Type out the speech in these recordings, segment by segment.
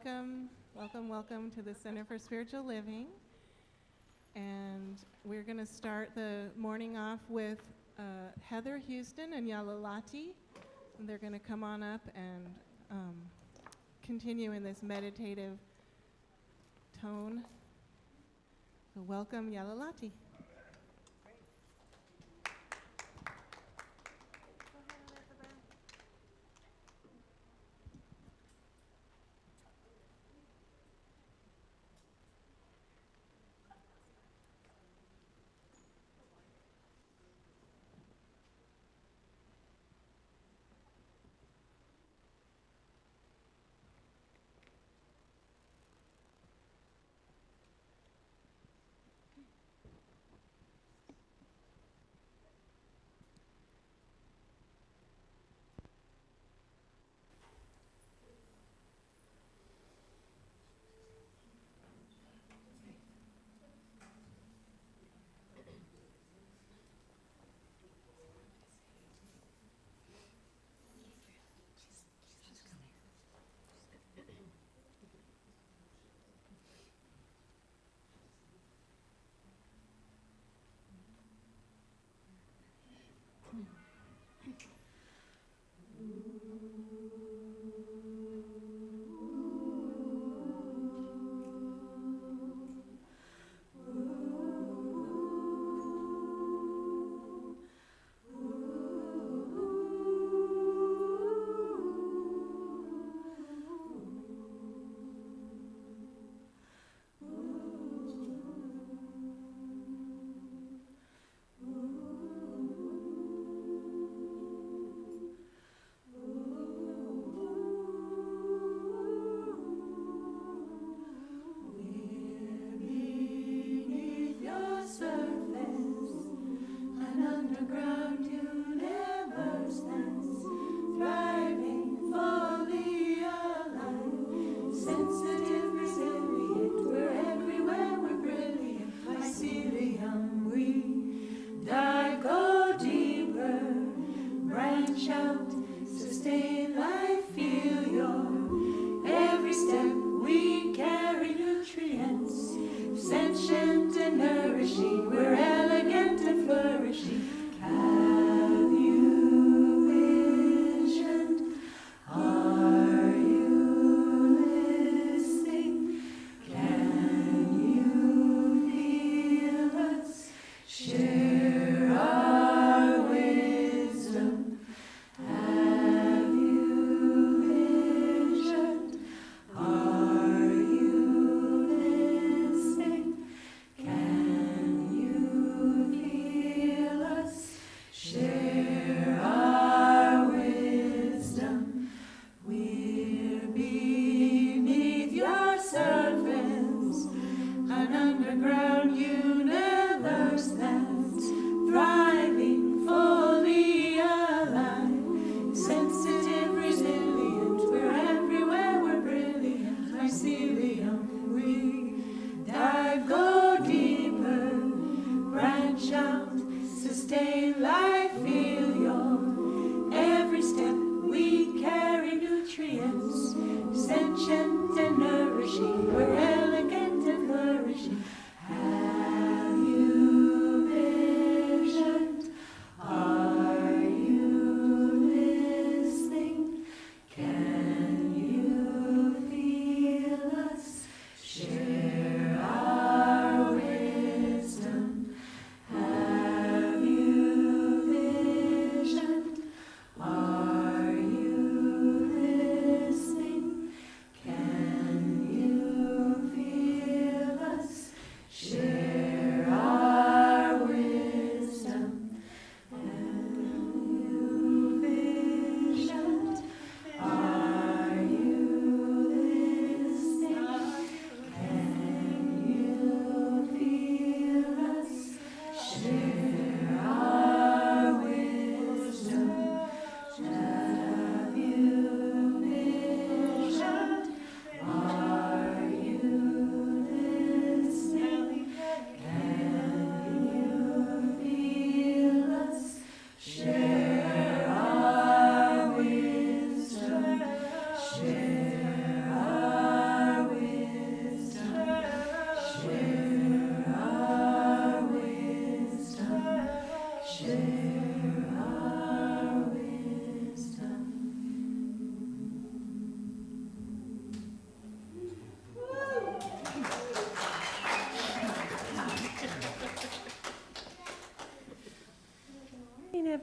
welcome to the Center for Spiritual Living. And we're going to start the morning off with Heather Houston and Yalalati. And they're going to come on up and continue in this meditative tone. So welcome, Yalalati.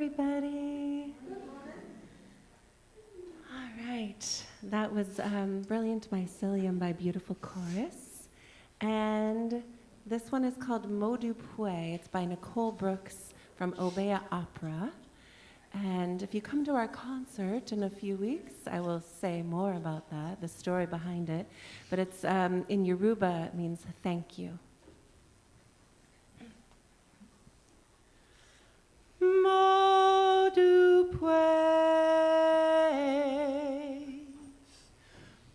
everybody. All right, that was Brilliant Mycelium by Beautiful Chorus. And this one is called Mot du Puy. It's by Nicole Brooks from Obeah Opera. And if you come to our concert in a few weeks, I will say more about that, the story behind it. But it's in Yoruba, it means thank you. Mot du Puy,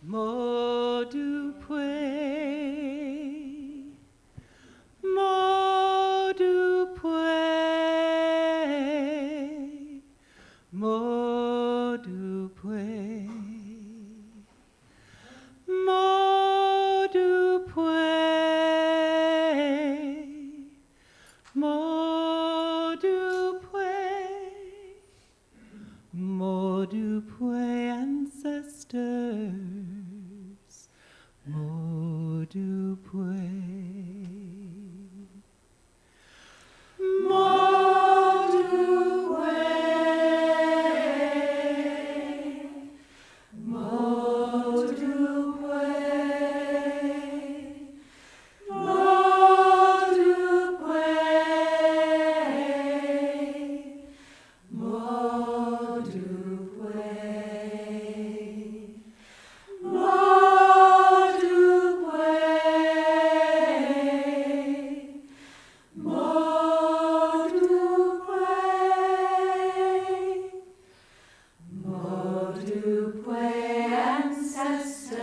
Mot du Puy, Mot du Puy, Mot du Puy, Mot du Puy, Mot du Puy, Mot du Puy ancestors, Mot du Puy. Mot du Puy, Mot du Puy, Mot du Puy, Mot du Puy, Mot du Puy, Mot du Puy, Mot du Puy ancestors,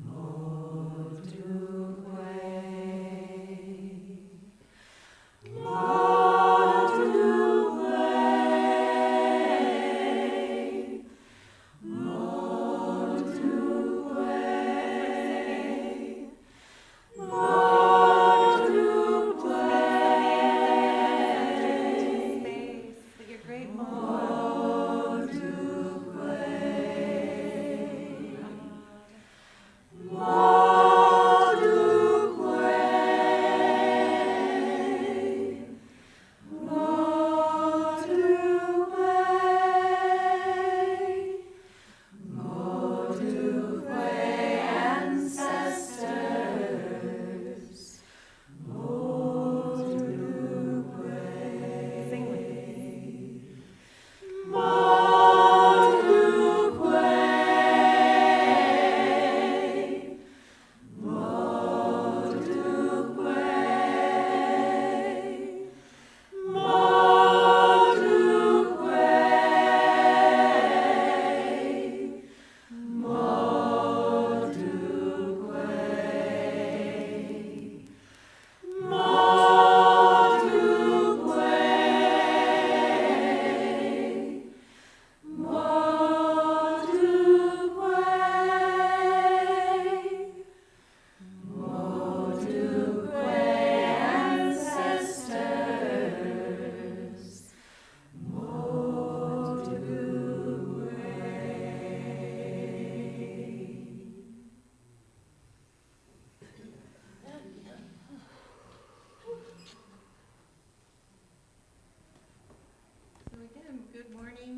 Mot du Puy, Mot du Puy, Mot du Puy, Mot du Puy, you're great, Mot du Puy, Mot du Puy, Mot du Puy, Mot du Puy ancestors, Mot du Puy. Sing with me. Mot du Puy, Mot du Puy, Mot du Puy, Mot du Puy, Mot du Puy, Mot du Puy, Mot du Puy ancestors, Mot du So again, good morning.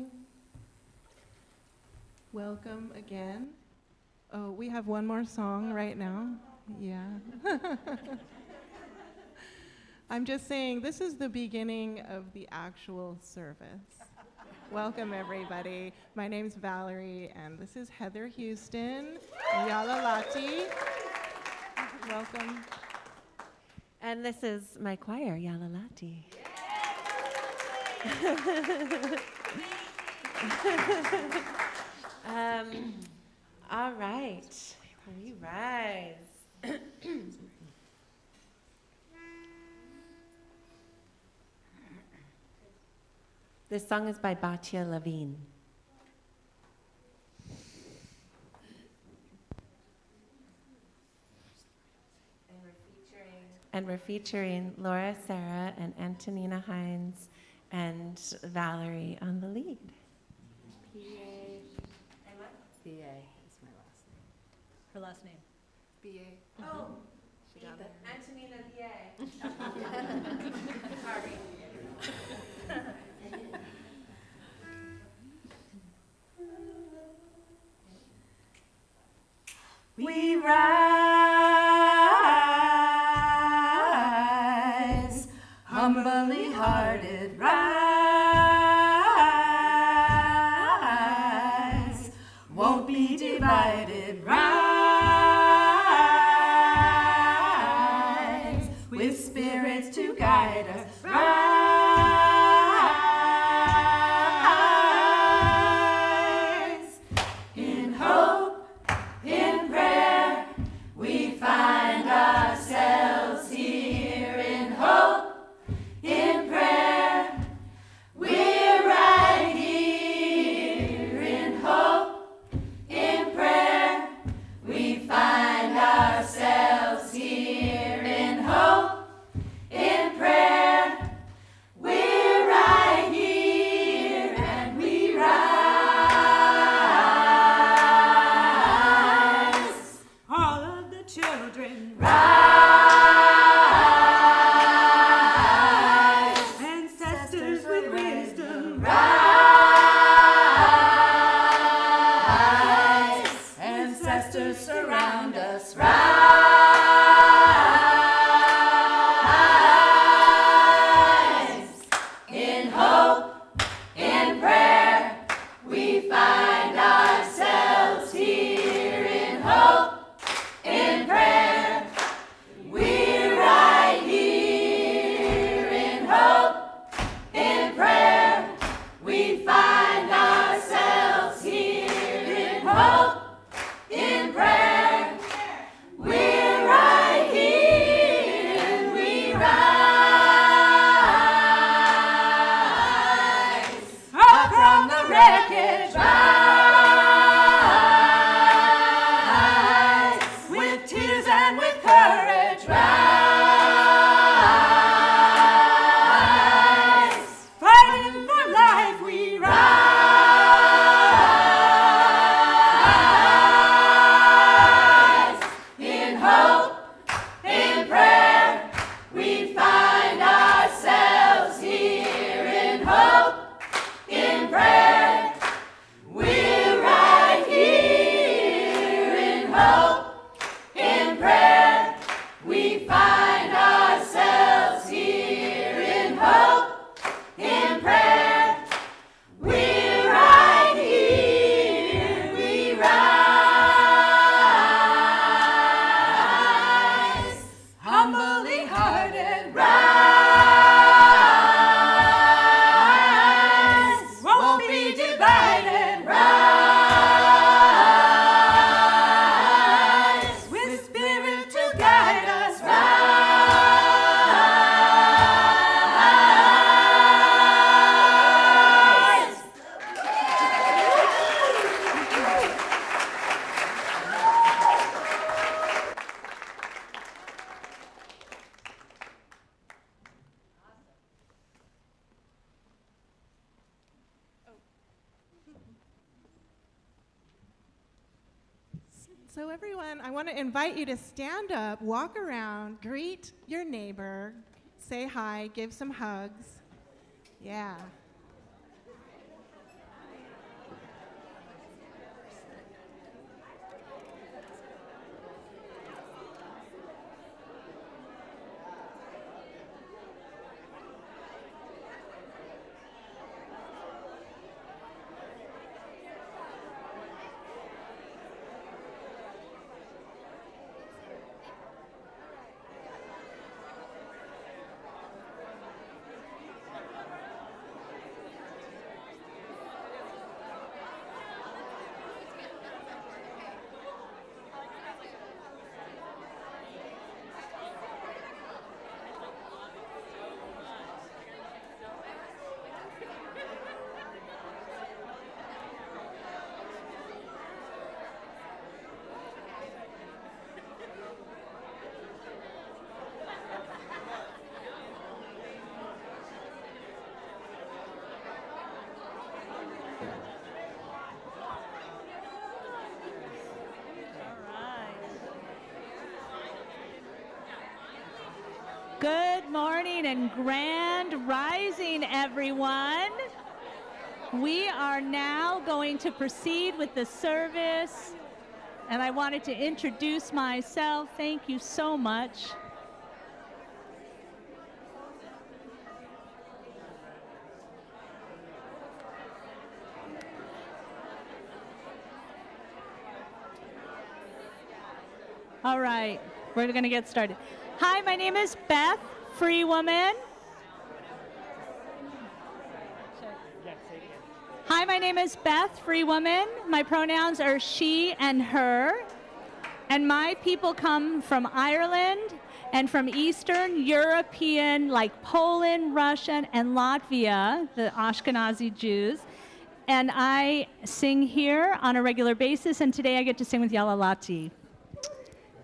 Welcome again. Oh, we have one more song right now. Yeah. I'm just saying, this is the beginning of the actual service. Welcome, everybody. My name's Valerie, and this is Heather Houston, Yalalati. Welcome. And this is my choir, Yalalati. All right, we rise. This song is by Batya Levine. And we're featuring Laura, Sarah, and Antonina Hines, and Valerie on the lead. B.A. B.A. is my last name. Her last name. B.A. Oh, She got it. Antonina B.A. Sorry. We rise, humbly hearted, rise, won't be divided, rise, with spirits to guide us, rise, in hope, in prayer, we find ourselves here. In hope, in prayer, we're right here. In hope, in prayer, we find ourselves here. In hope, in prayer, we're right here, and we rise. All of the children rise. Ancestors with wisdom rise. Ancestors surround us, rise. In hope, in prayer, we find ourselves here. In hope, in prayer, we're right here. In hope, in prayer, we find ourselves here. In hope, in prayer, we're right here, and we rise. Up from the wreckage, rise. With tears and with courage, rise. Fighting for life, we rise. In hope, in prayer, we find ourselves here. In hope, in prayer, we're right here. In hope, in prayer, we find ourselves here. In hope, in prayer, we're right here. We rise, humbly hearted, rise, won't be divided, rise, with spirit to guide us, rise. So everyone, I want to invite you to stand up, walk around, greet your neighbor, say hi, give some hugs. Yeah. Good morning and grand rising, everyone. We are now going to proceed with the service, and I wanted to introduce myself. Thank you so much. All right, we're going to get started. Hi, my name is Beth, free woman. Hi, my name is Beth, free woman. My pronouns are she and her. And my people come from Ireland and from Eastern European, like Poland, Russian, and Latvia, the Ashkenazi Jews. And I sing here on a regular basis, and today I get to sing with Yalalati.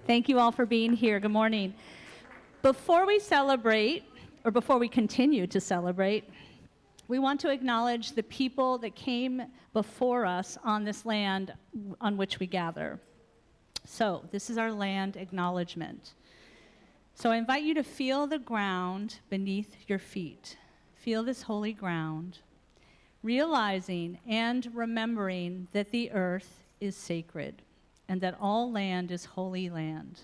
Thank you all for being here. Good morning. Before we celebrate, or before we continue to celebrate, we want to acknowledge the people that came before us on this land on which we gather. So this is our land acknowledgement. So I invite you to feel the ground beneath your feet. Feel this holy ground, realizing and remembering that the earth is sacred and that all land is holy land.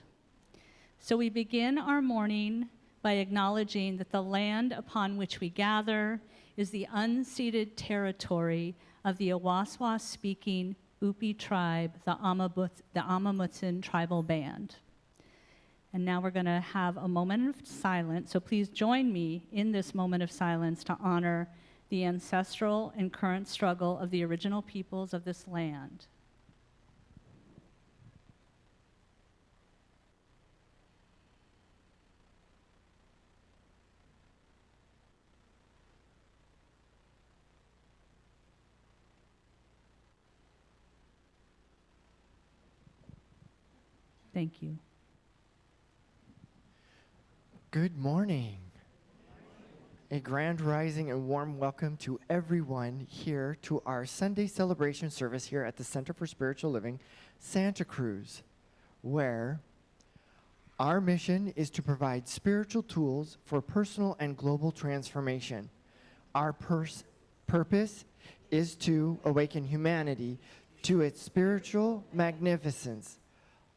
So we begin our morning by acknowledging that the land upon which we gather is the unceded territory of the Awaswas-speaking Upi tribe, the Amamutsin tribal band. And now we're going to have a moment of silence, so please join me in this moment of silence to honor the ancestral and current struggle of the original peoples of this land. Thank you. Good morning. A grand rising and warm welcome to everyone here to our Sunday celebration service here at the Center for Spiritual Living, Santa Cruz, where our mission is to provide spiritual tools for personal and global transformation. Our purpose is to awaken humanity to its spiritual magnificence.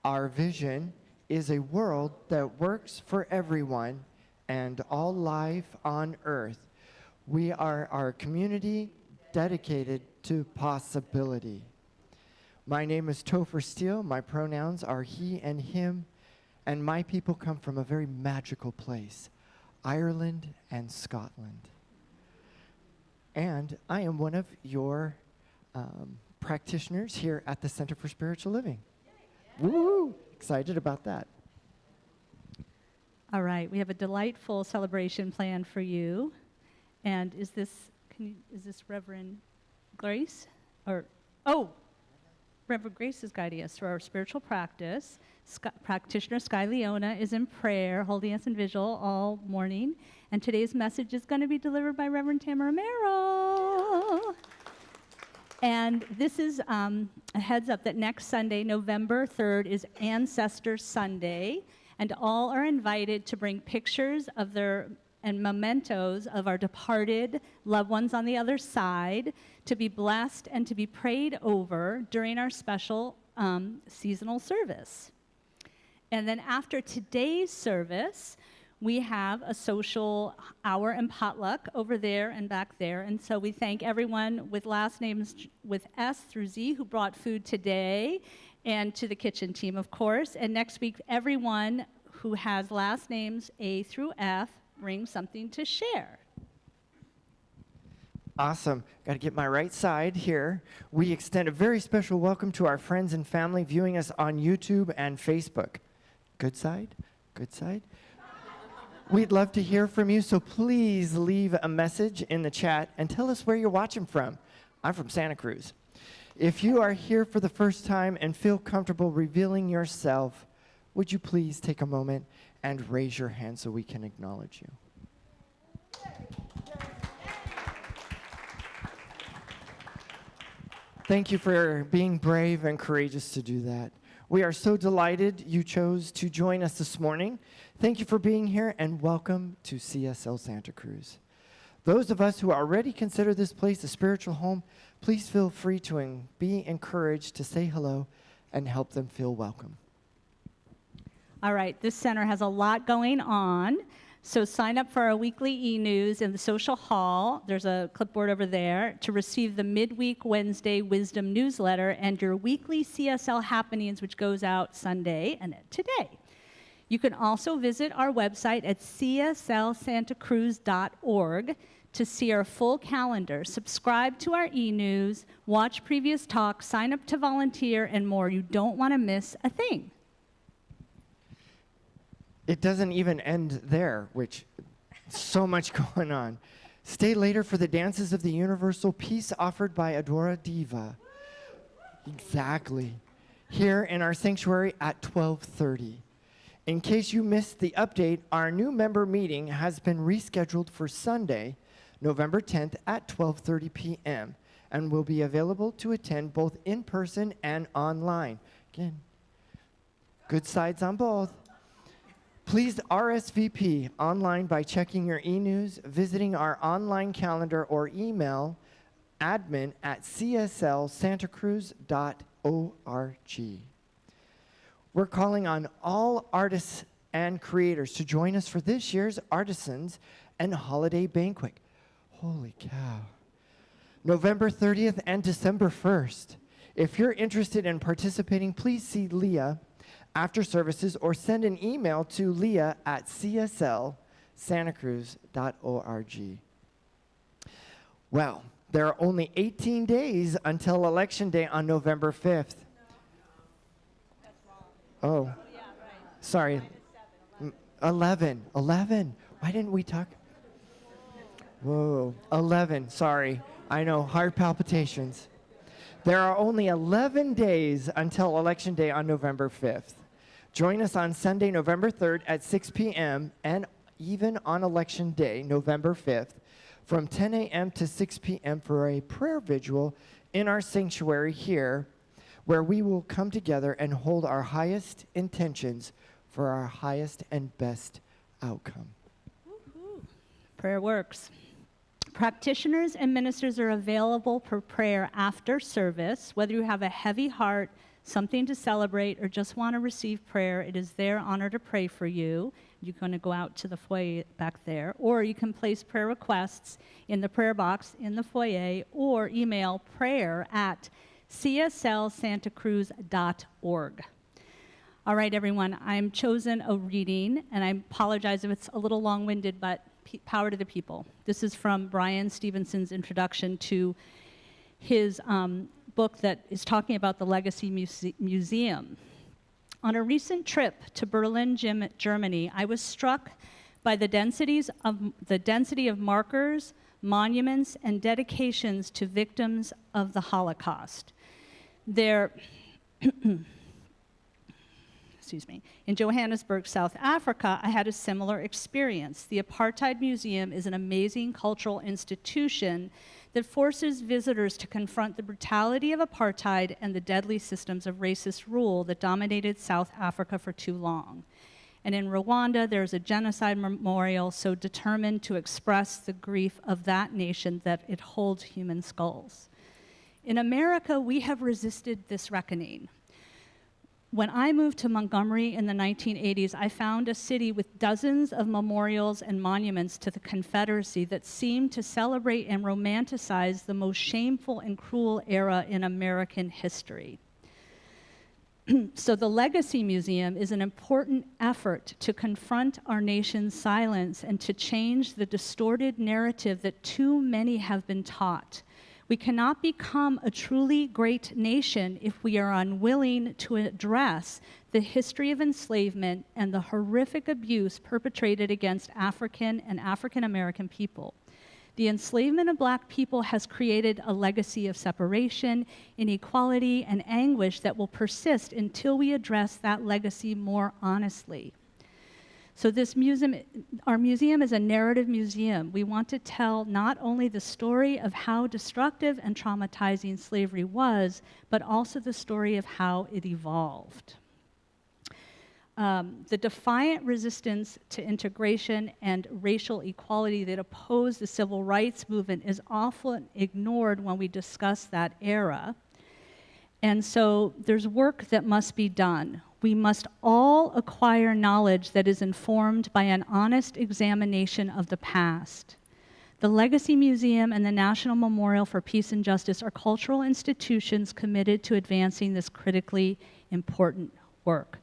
Our vision is a world that works for everyone and all life on earth. We are our community dedicated to possibility. My name is Topher Steele. My pronouns are he and him, and my people come from a very magical place, Ireland and Scotland. And I am one of your practitioners here at the Center for Spiritual Living. Woo! Excited about that. All right, we have a delightful celebration planned for you. And is this Reverend Grace? Reverend Grace is guiding us through our spiritual practice. Practitioner Sky Leona is in prayer, holding us in visual all morning. And today's message is going to be delivered by Reverend Tamara Merrill. And this is a heads up that next Sunday, November 3rd, is Ancestor Sunday, and all are invited to bring pictures of and mementos of our departed loved ones on the other side to be blessed and to be prayed over during our special seasonal service. And then after today's service, we have a social hour and potluck over there and back there. And so we thank everyone with last names with S through Z who brought food today, and to the kitchen team, of course. And next week, everyone who has last names A through F brings something to share. Awesome. Got to get my right side here. We extend a very special welcome to our friends and family viewing us on YouTube and Facebook. Good side? Good side? We'd love to hear from you, so please leave a message in the chat and tell us where you're watching from. I'm from Santa Cruz. If you are here for the first time and feel comfortable revealing yourself, would you please take a moment and raise your hand so we can acknowledge you? Thank you for being brave and courageous to do that. We are so delighted you chose to join us this morning. Thank you for being here, and welcome to CSL Santa Cruz. Those of us who already consider this place a spiritual home, please feel free to be encouraged to say hello and help them feel welcome. All right, this center has a lot going on, so sign up for our weekly e-news in the social hall. There's a clipboard over there to receive the midweek Wednesday Wisdom newsletter and your weekly CSL happenings, which goes out Sunday and today. You can also visit our website at cslsantacruz.org to see our full calendar, subscribe to our e-news, watch previous talks, sign up to volunteer, and more. You don't want to miss a thing. It doesn't even end there, which so much going on. Stay later for the dances of the universal peace offered by Adora Diva. Exactly. Here in our sanctuary at 12:30. In case you missed the update, our new member meeting has been rescheduled for Sunday, November 10th at 12:30 p.m. and will be available to attend both in person and online. Again, good sides on both. Please RSVP online by checking your e-news, visiting our online calendar, or email admin@cslsantacruz.org. We're calling on all artists and creators to join us for this year's Artisans and Holiday Banquet. Holy cow. November 30th and December 1st. If you're interested in participating, please see Leah after services or send an email to leah@cslsantacruz.org. Well, there are only 18 days until Election Day on November 5th. Oh, sorry. 11. Why didn't we talk? Whoa, 11, sorry. I know, heart palpitations. There are only 11 days until Election Day on November 5th. Join us on Sunday, November 3rd at 6 p.m. and even on Election Day, November 5th, from 10 a.m. to 6 p.m. for a prayer vigil in our sanctuary here, where we will come together and hold our highest intentions for our highest and best outcome. Prayer works. Practitioners and ministers are available for prayer after service. Whether you have a heavy heart, something to celebrate, or just want to receive prayer, it is their honor to pray for you. You're going to go out to the foyer back there, or you can place prayer requests in the prayer box in the foyer, or email prayer@cslsantacruz.org. All right, everyone, I'm chosen a reading, and I apologize if it's a little long-winded, but power to the people. This is from Brian Stevenson's introduction to his book that is talking about the Legacy Museum. On a recent trip to Berlin, Germany, I was struck by the density of markers, monuments, and dedications to victims of the Holocaust. In Johannesburg, South Africa, I had a similar experience. The Apartheid Museum is an amazing cultural institution that forces visitors to confront the brutality of apartheid and the deadly systems of racist rule that dominated South Africa for too long. And in Rwanda, there's a genocide memorial so determined to express the grief of that nation that it holds human skulls. In America, we have resisted this reckoning. When I moved to Montgomery in the 1980s, I found a city with dozens of memorials and monuments to the Confederacy that seemed to celebrate and romanticize the most shameful and cruel era in American history. So the Legacy Museum is an important effort to confront our nation's silence and to change the distorted narrative that too many have been taught. We cannot become a truly great nation if we are unwilling to address the history of enslavement and the horrific abuse perpetrated against African and African American people. The enslavement of Black people has created a legacy of separation, inequality, and anguish that will persist until we address that legacy more honestly. So this museum, our museum is a narrative museum. We want to tell not only the story of how destructive and traumatizing slavery was, but also the story of how it evolved. The defiant resistance to integration and racial equality that opposed the civil rights movement is often ignored when we discuss that era. And so there's work that must be done. We must all acquire knowledge that is informed by an honest examination of the past. The Legacy Museum and the National Memorial for Peace and Justice are cultural institutions committed to advancing this critically important work.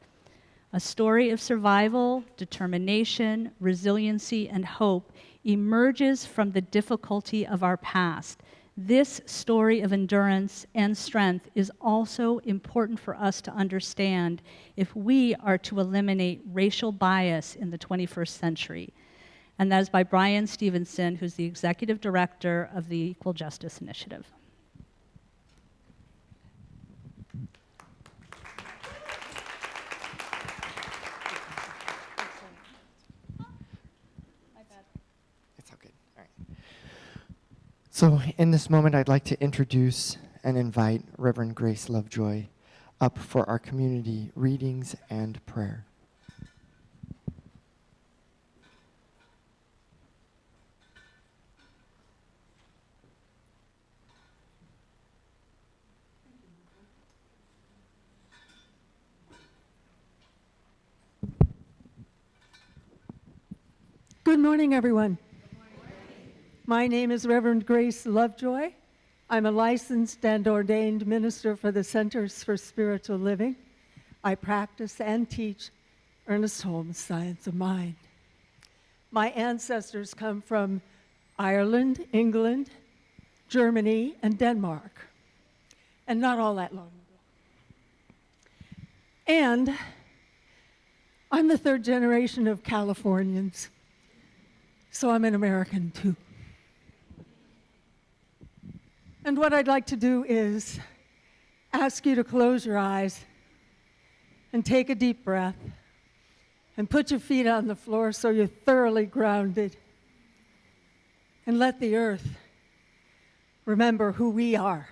A story of survival, determination, resiliency, and hope emerges from the difficulty of our past. This story of endurance and strength is also important for us to understand if we are to eliminate racial bias in the 21st century. And that is by Brian Stevenson, who's the executive director of the Equal Justice Initiative. It's all good. All right. So in this moment, I'd like to introduce and invite Reverend Grace Lovejoy up for our community readings and prayer. Good morning, everyone. My name is Reverend Grace Lovejoy. I'm a licensed and ordained minister for the Centers for Spiritual Living. I practice and teach Ernest Holmes' Science of Mind. My ancestors come from Ireland, England, Germany, and Denmark, and not all that long ago. And I'm the third generation of Californians, so I'm an American too. And what I'd like to do is ask you to close your eyes and take a deep breath and put your feet on the floor so you're thoroughly grounded. And let the earth remember who we are.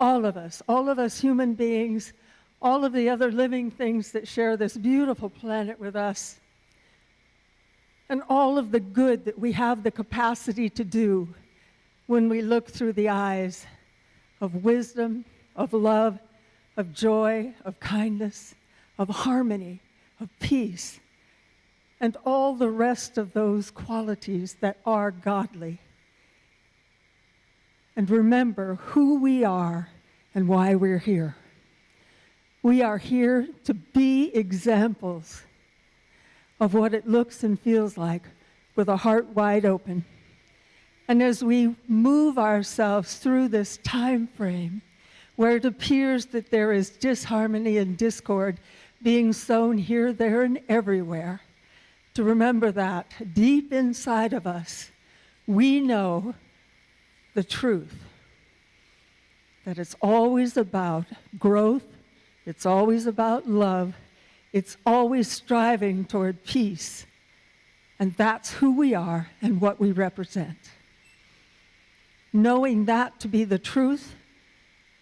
All of us human beings, all of the other living things that share this beautiful planet with us, and all of the good that we have the capacity to do when we look through the eyes of wisdom, of love, of joy, of kindness, of harmony, of peace, and all the rest of those qualities that are godly. And remember who we are and why we're here. We are here to be examples of what it looks and feels like with a heart wide open. And as we move ourselves through this time frame where it appears that there is disharmony and discord being sown here, there, and everywhere, to remember that deep inside of us, we know the truth, that it's always about growth, it's always about love, it's always striving toward peace, and that's who we are and what we represent. Knowing that to be the truth,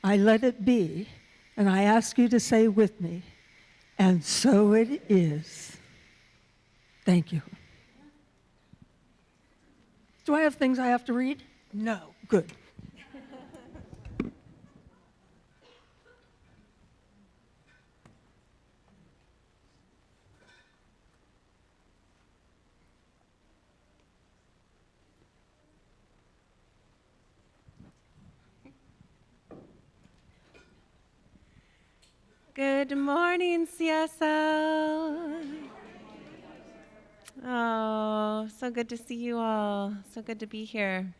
I let it be, and I ask you to say with me, and so it is. Thank you. Do I have things I have to read? No. Good. Good morning, CSL. Oh, so good to see you all. So good to be here.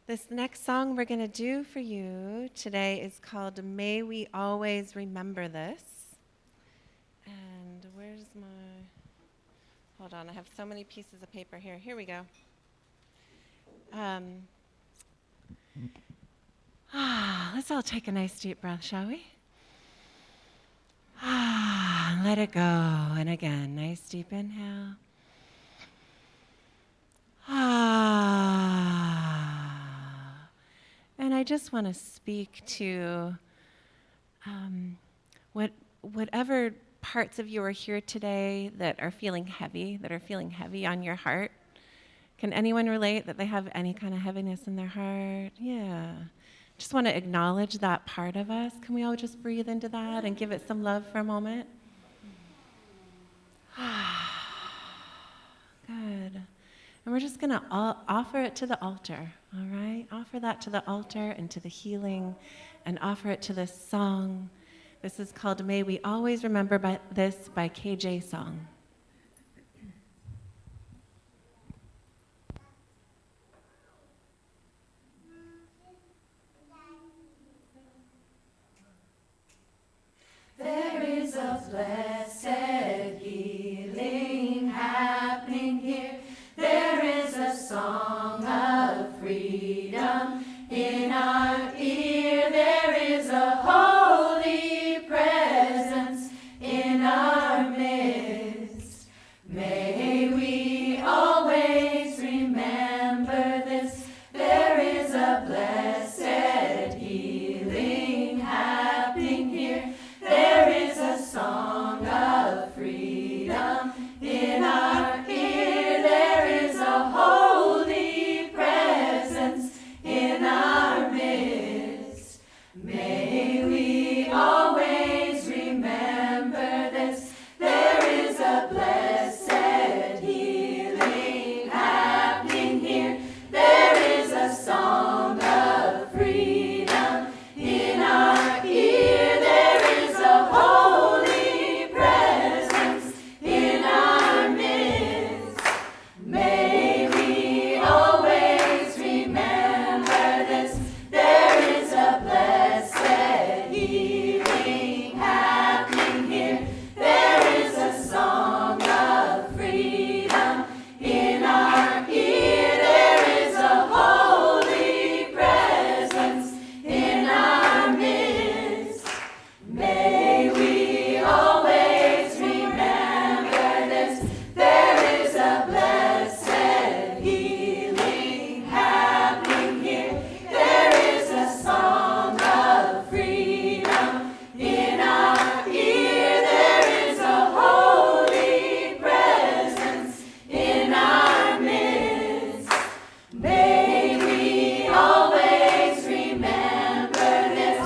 This next song we're going to do for you today is called May We Always Remember This. And where's my... Hold on, I have so many pieces of paper here. Here we go. Let's all take a nice deep breath, shall we? let it go. And again, nice deep inhale. And I just want to speak to whatever parts of you are here today that are feeling heavy on your heart. Can anyone relate that they have any kind of heaviness in their heart? Yeah. Just want to acknowledge that part of us. Can we all just breathe into that and give it some love for a moment? Good. And we're just going to offer it to the altar, all right? Offer that to the altar and to the healing, and offer it to this song. This is called May We Always Remember This by KJ Song. There is a blessed healing happening here. There is a song of freedom in our ear. There is a holy presence in our midst. May we always remember this. There is a blessed healing happening here. There is a song of freedom in our ear. There is a holy presence in our midst. May we always remember this. There is a blessed healing happening here. There is a song of freedom in our ear. There is a holy presence in our midst. May we always remember this. There is a blessed healing happening here. There is a song of freedom in our ear. There is a holy presence in our midst. May we always remember this. There is a blessed healing happening here. There is a song of freedom in our ear. There is a holy presence in our midst. May we always remember this.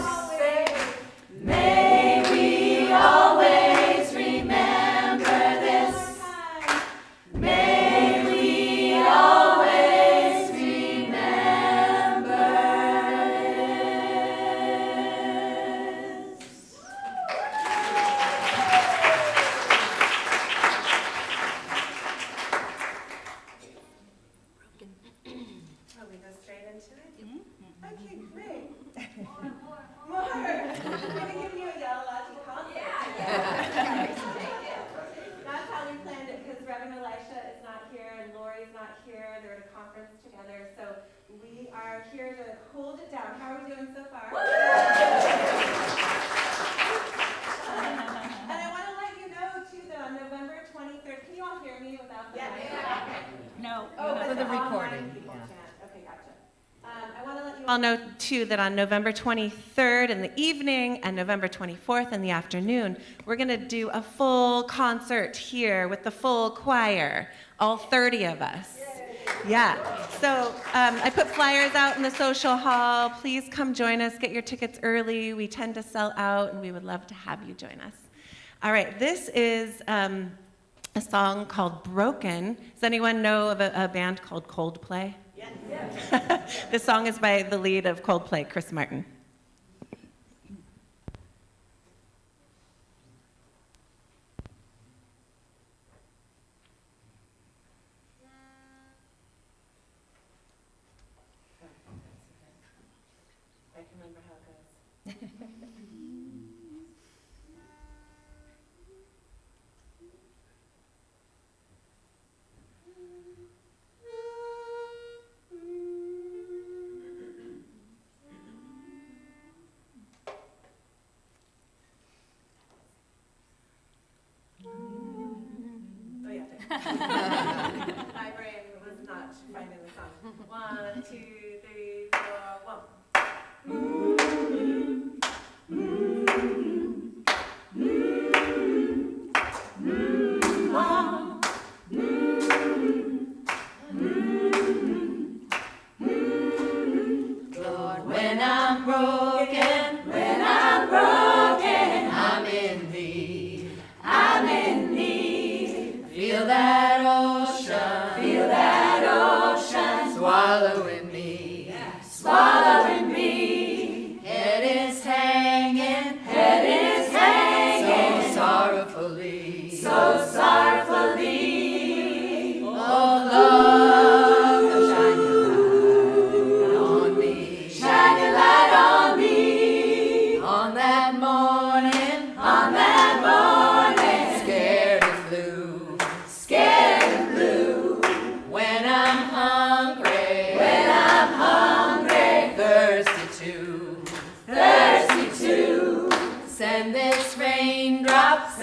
May we always remember this. May we always remember this. Shall we go straight into it? Okay, great. More. I'm gonna give you a Yellow Latte concert. That's how we planned it, because Reverend Elisha is not here and Lori's not here. They're at a conference together, so we are here to hold it down. How are we doing so far? And I want to let you know too that on November 23rd, can you all hear me without the mic? No. Oh, For but the online recording, people yeah. can't. Okay, gotcha. I want to let you I'll note too that on November 23rd in the evening and November 24th in the afternoon, we're going to do a full concert here with the full choir, all 30 of us. Yeah. So I put flyers out in the social hall. Please come join us. Get your tickets early. We tend to sell out, and we would love to have you join us. All right. This is a song called Broken. Does anyone know of a band called Coldplay? Yes. This song is by the lead of Coldplay, Chris Martin. I can remember how it goes. that ocean, feel that ocean swallowing me, swallowing me. Head is hanging, so sorrowfully, so sorrowfully. Oh love, shine your light on me, shine your light on me. On that morning, scared and blue, when I'm hungry, thirsty too. Send this raindrop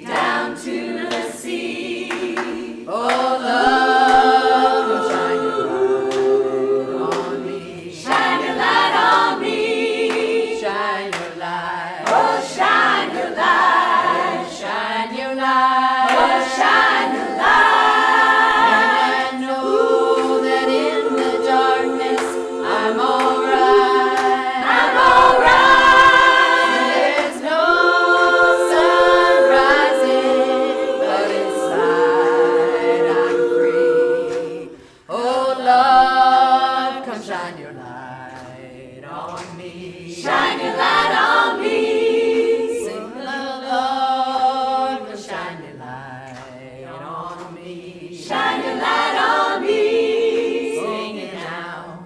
down to the sea, Oh love, shine your light on me, shine your light on me, shine your light, oh shine your light, shine your light, oh shine your light. And I know that in the darkness I'm alright, There's no sun rising, but inside I'm free. Oh love, come shine your light on me, shine your light on me. Sing love, come shine your light on me, shine your light on me. Sing it now.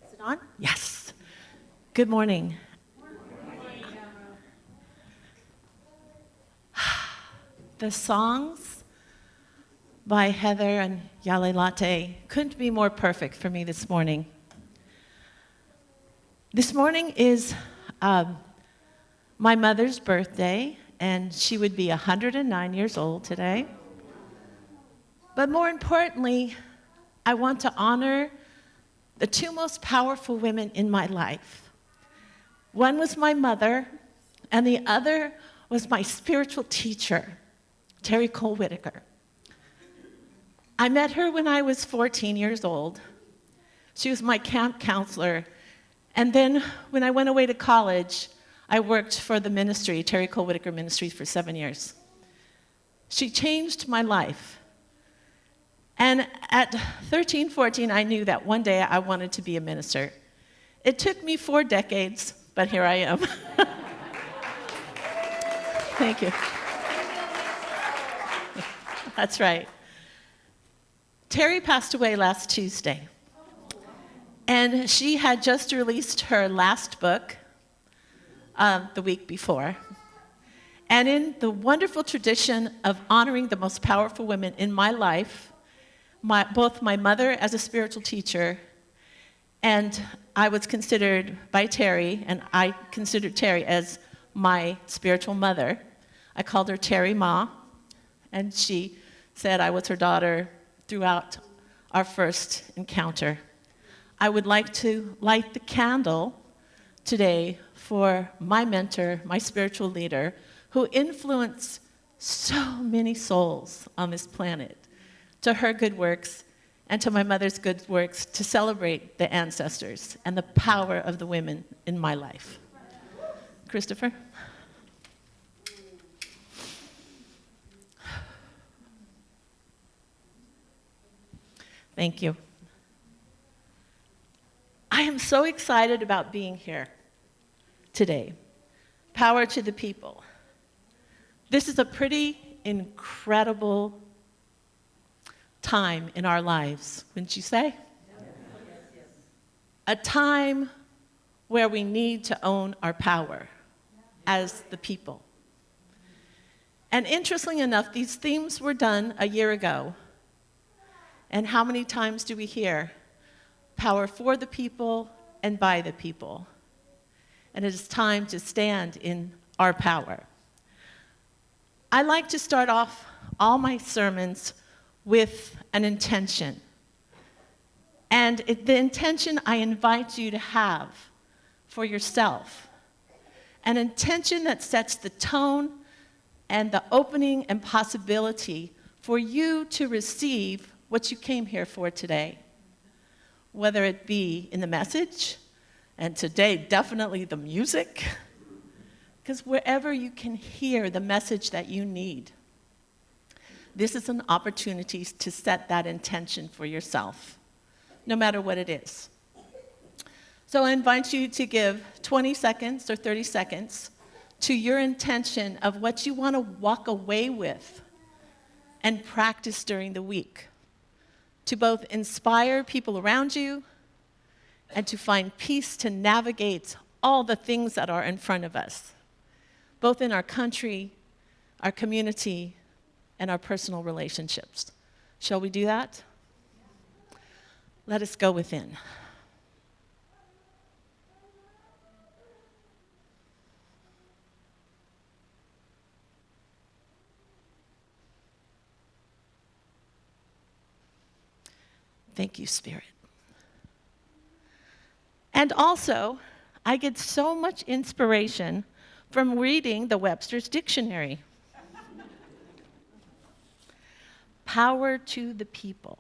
Is it on? Yes. Good morning. The songs by Heather and Yale Latte couldn't be more perfect for me this morning. This morning is my mother's birthday, and she would be 109 years old today. But more importantly, I want to honor the two most powerful women in my life. One was my mother, and the other was my spiritual teacher, Terry Cole Whitaker. I met her when I was 14 years old. She was my camp counselor. And then when I went away to college, I worked for the ministry, Terry Cole Whitaker Ministries, for 7 years. She changed my life. And at 13, 14, I knew that one day I wanted to be a minister. It took me 4 decades, but here I am. Thank you. That's right. Terry passed away last Tuesday. And she had just released her last book the week before. And in the wonderful tradition of honoring the most powerful women in my life, both my mother as a spiritual teacher, and I was considered by Terry, and I considered Terry as my spiritual mother. I called her Terry Ma, and she said I was her daughter throughout our first encounter. I would like to light the candle today for my mentor, my spiritual leader, who influenced so many souls on this planet. To her good works, and to my mother's good works to celebrate the ancestors and the power of the women in my life. Christopher? Thank you. I am so excited about being here today. Power to the people. This is a pretty incredible time in our lives, wouldn't you say? A time where we need to own our power as the people. And interestingly enough, these themes were done a year ago. And how many times do we hear power for the people and by the people? And it is time to stand in our power. I like to start off all my sermons with an intention. And the intention I invite you to have for yourself. An intention that sets the tone and the opening and possibility for you to receive what you came here for today. Whether it be in the message, and today definitely the music, because wherever you can hear the message that you need, this is an opportunity to set that intention for yourself, no matter what it is. So I invite you to give 20 seconds or 30 seconds to your intention of what you want to walk away with and practice during the week, to both inspire people around you and to find peace to navigate all the things that are in front of us, both in our country, our community, and our personal relationships. Shall we do that? Let us go within. Thank you, Spirit. And also, I get so much inspiration from reading the Webster's Dictionary. Power to the people.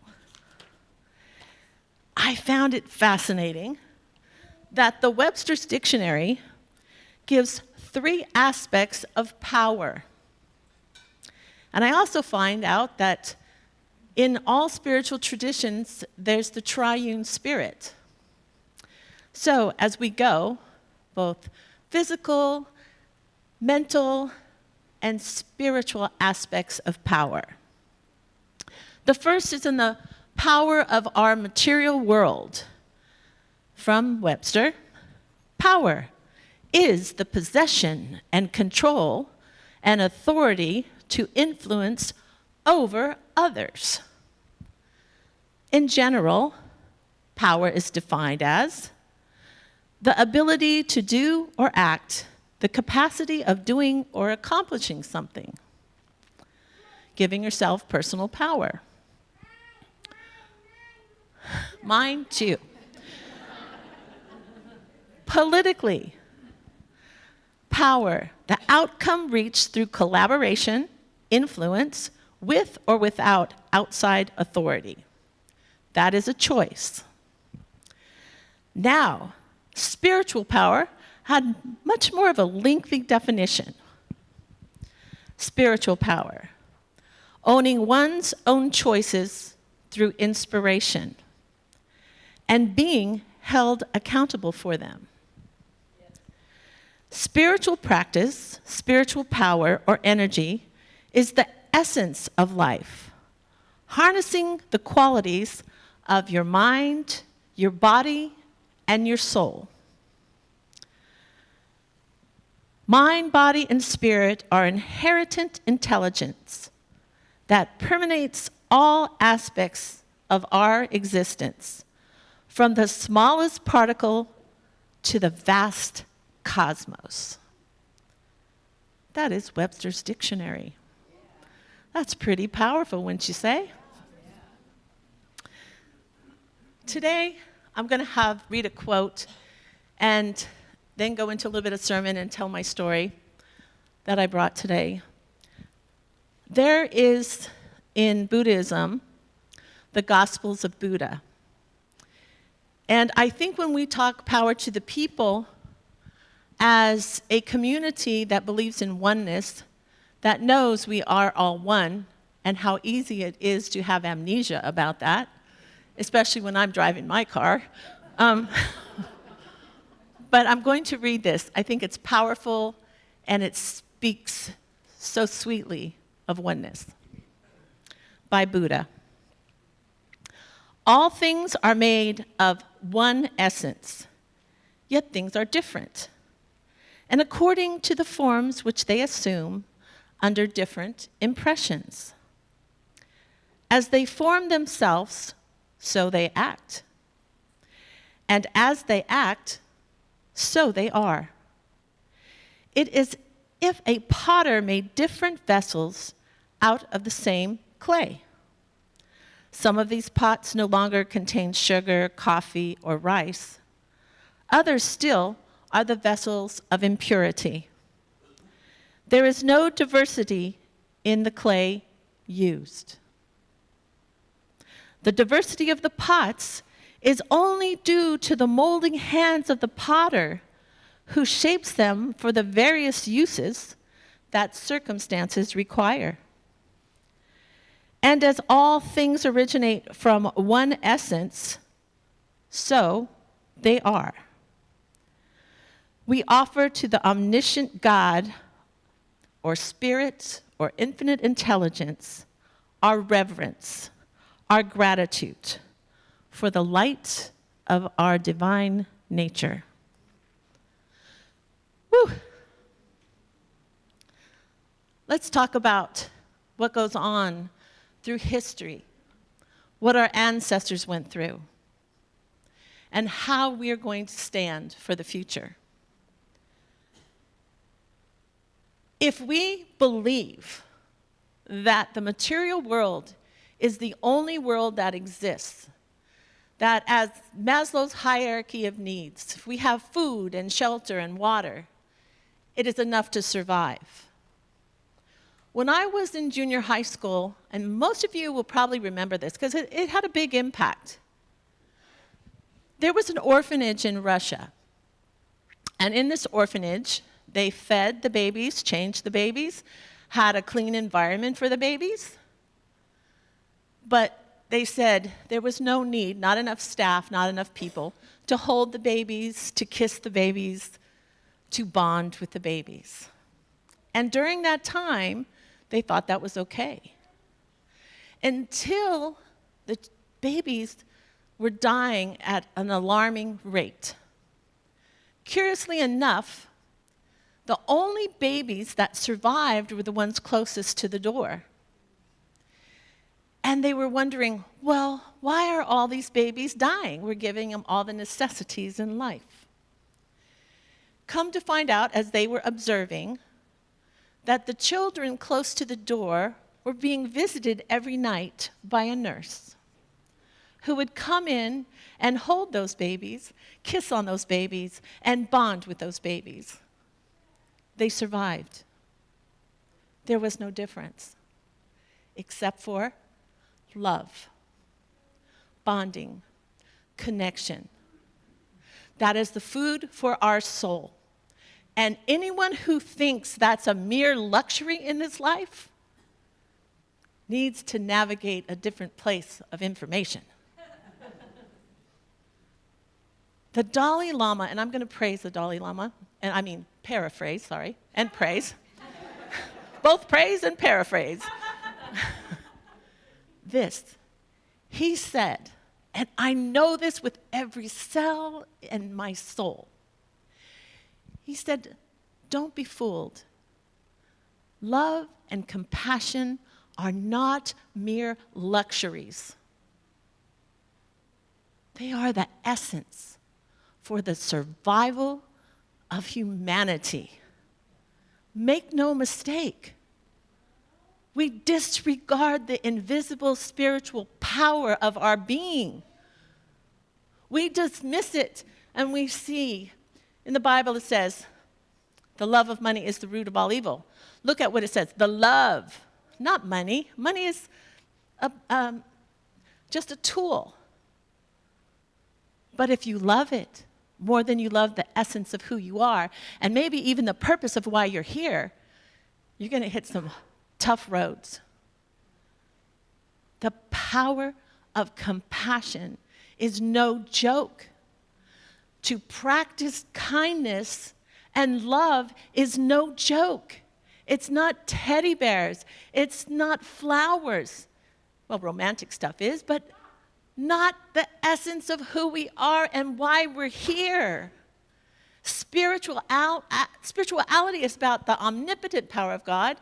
I found it fascinating that the Webster's Dictionary gives 3 aspects of power. And I also find out that in all spiritual traditions, there's the triune spirit. So as we go, both physical, mental, and spiritual aspects of power. The first is in the power of our material world. From Webster, power is the possession and control and authority to influence over others. In general, power is defined as the ability to do or act, the capacity of doing or accomplishing something, giving yourself personal power. Mine too. Politically, power, the outcome reached through collaboration, influence, with or without outside authority. That is a choice. Now, spiritual power had much more of a lengthy definition. Spiritual power, owning one's own choices through inspiration and being held accountable for them. Spiritual practice, spiritual power or energy is the essence of life, harnessing the qualities of your mind, your body, and your soul. Mind, body, and spirit are inherent intelligence that permeates all aspects of our existence, from the smallest particle to the vast cosmos. That is Webster's Dictionary. That's pretty powerful, wouldn't you say? Today, I'm going to read a quote and then go into a little bit of sermon and tell my story that I brought today. There is, in Buddhism, the Gospels of Buddha. And I think when we talk power to the people as a community that believes in oneness, that knows we are all one, and how easy it is to have amnesia about that, especially when I'm driving my car. But I'm going to read this. I think it's powerful, and it speaks so sweetly of oneness. By Buddha. All things are made of one essence, yet things are different, and according to the forms which they assume under different impressions. As they form themselves, so they act. And as they act, so they are. It is if a potter made different vessels out of the same clay. Some of these pots no longer contain sugar, coffee, or rice. Others still are the vessels of impurity. There is no diversity in the clay used. The diversity of the pots is only due to the molding hands of the potter, who shapes them for the various uses that circumstances require. And as all things originate from one essence, so they are. We offer to the omniscient God, or spirit, or infinite intelligence, our reverence, our gratitude for the light of our divine nature. Whew. Let's talk about what goes on through history, what our ancestors went through, and how we are going to stand for the future. If we believe that the material world is the only world that exists, that as Maslow's hierarchy of needs, if we have food and shelter and water, it is enough to survive. When I was in junior high school, and most of you will probably remember this because it had a big impact, there was an orphanage in Russia. And in this orphanage, they fed the babies, changed the babies, had a clean environment for the babies. But they said there was no need, not enough staff, not enough people, to hold the babies, to kiss the babies, to bond with the babies. And during that time, they thought that was okay. Until the babies were dying at an alarming rate. Curiously enough, the only babies that survived were the ones closest to the door. And they were wondering, well, why are all these babies dying? We're giving them all the necessities in life. Come to find out, as they were observing, that the children close to the door were being visited every night by a nurse who would come in and hold those babies, kiss on those babies, and bond with those babies. They survived. There was no difference, except for love, bonding, connection. That is the food for our soul. And anyone who thinks that's a mere luxury in this life needs to navigate a different place of information. The Dalai Lama, and I'm going to praise the Dalai Lama, and I mean paraphrase, sorry, and praise. Both praise and paraphrase. This, he said, and I know this with every cell in my soul. He said, don't be fooled. Love and compassion are not mere luxuries. They are the essence for the survival of humanity. Make no mistake. We disregard the invisible spiritual power of our being. We dismiss it, and we see, in the Bible it says, the love of money is the root of all evil. Look at what it says, the love, not money. Money is just a tool. But if you love it more than you love the essence of who you are, and maybe even the purpose of why you're here, you're going to hit some tough roads. The power of compassion is no joke. To practice kindness and love is no joke. It's not teddy bears. It's not flowers. Well, romantic stuff is, but not the essence of who we are and why we're here. Spirituality is about the omnipotent power of God,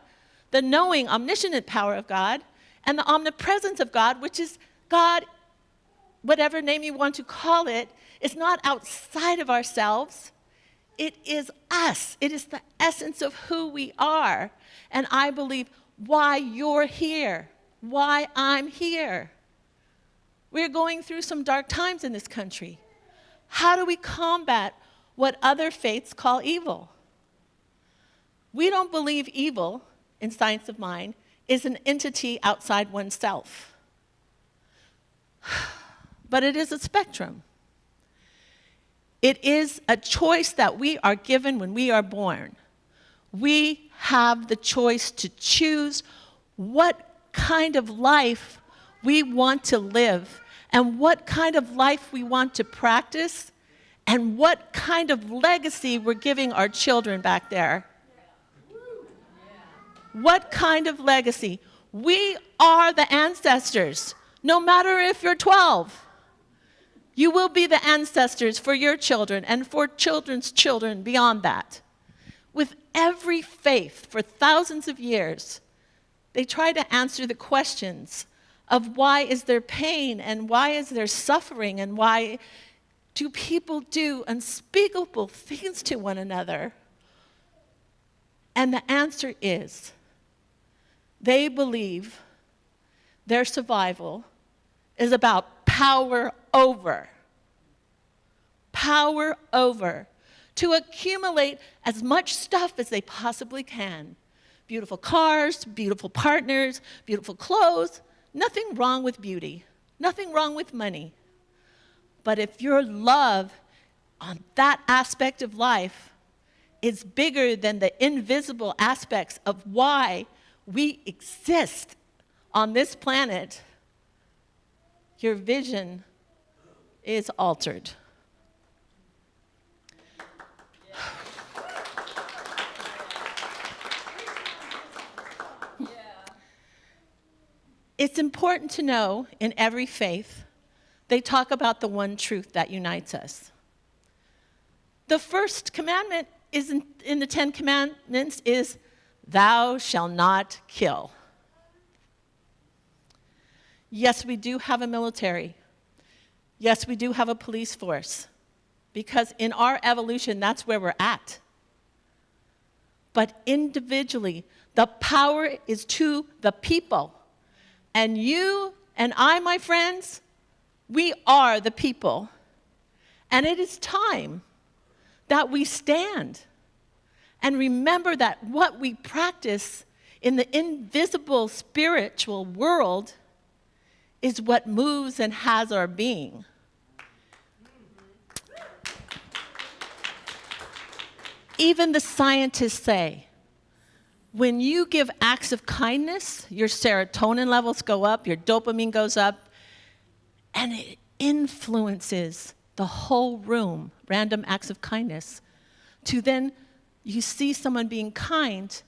the knowing, omniscient power of God, and the omnipresence of God, which is God, whatever name you want to call it, is not outside of ourselves. It is us. It is the essence of who we are. And I believe why you're here, why I'm here. We're going through some dark times in this country. How do we combat what other faiths call evil? We don't believe evil, in Science of Mind, is an entity outside oneself. But it is a spectrum. It is a choice that we are given when we are born. We have the choice to choose what kind of life we want to live and what kind of life we want to practice and what kind of legacy we're giving our children back there. What kind of legacy? We are the ancestors, no matter if you're 12. You will be the ancestors for your children and for children's children beyond that. With every faith for thousands of years, they try to answer the questions of why is there pain and why is there suffering and why do people do unspeakable things to one another? And the answer is they believe their survival is about power over. Power over. To accumulate as much stuff as they possibly can. Beautiful cars, beautiful partners, beautiful clothes. Nothing wrong with beauty. Nothing wrong with money. But if your love on that aspect of life is bigger than the invisible aspects of why we exist on this planet, your vision is altered. It's important to know in every faith, they talk about the one truth that unites us. The first commandment is in the 10 Commandments is, thou shalt not kill. Yes, we do have a military. Yes, we do have a police force. Because in our evolution, that's where we're at. But individually, the power is to the people. And you and I, my friends, we are the people. And it is time that we stand and remember that what we practice in the invisible spiritual world is what moves and has our being. Even the scientists say, when you give acts of kindness, your serotonin levels go up, your dopamine goes up, and it influences the whole room, random acts of kindness, to then you see someone being kind,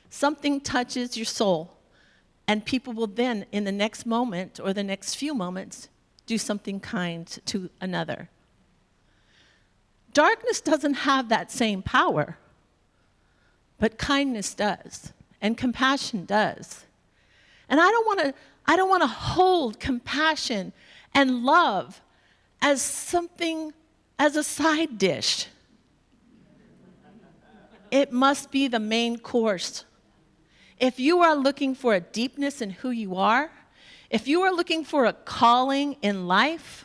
something touches your soul, and people will then, in the next moment or the next few moments, do something kind to another. Darkness doesn't have that same power. But kindness does, and compassion does. And I don't want to hold compassion and love as something, as a side dish. It must be the main course. If you are looking for a deepness in who you are, if you are looking for a calling in life,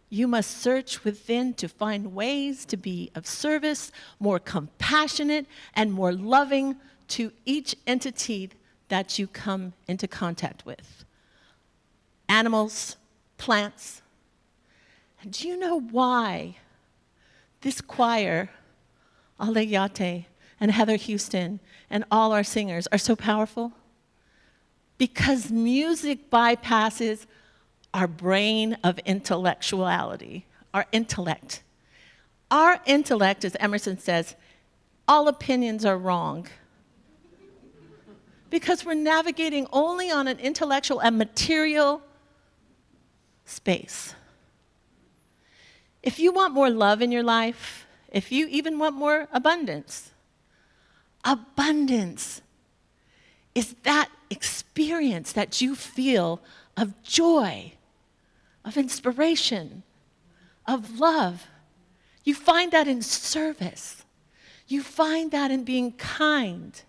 you must search within to find ways to be of service, more compassionate, and more loving to each entity that you come into contact with. animals, plants. And do you know why this choir, Aleyate, and Heather Houston, and all our singers are so powerful? Because music bypasses our brain of intellectuality, our intellect. Our intellect, as Emerson says, all opinions are wrong. Because we're navigating only on an intellectual and material space. If you want more love in your life, if you even want more abundance, abundance is that experience that you feel of joy, of inspiration, of love. You find that in service. You find that in being kind.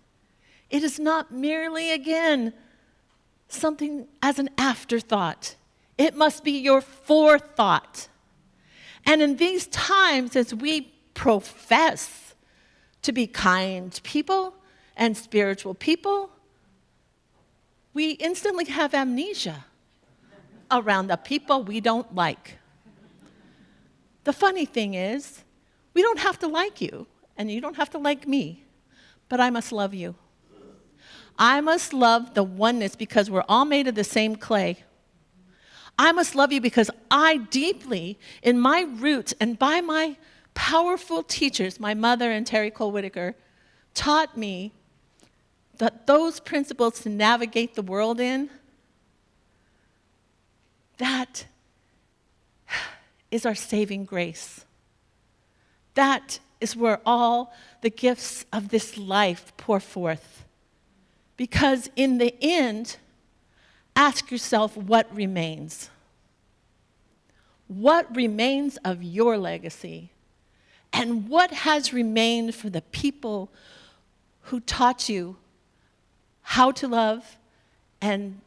It is not merely, again, something as an afterthought. It must be your forethought. And in these times, as we profess to be kind people and spiritual people, we instantly have amnesia around the people we don't like. The funny thing is, we don't have to like you, and you don't have to like me, but I must love you. I must love the oneness because we're all made of the same clay. I must love you because I deeply, in my roots and by my powerful teachers, my mother and Terry Cole Whitaker, taught me that those principles to navigate the world in, that is our saving grace. That is where all the gifts of this life pour forth. Because in the end, ask yourself what remains. What remains of your legacy? And what has remained for the people who taught you how to love, and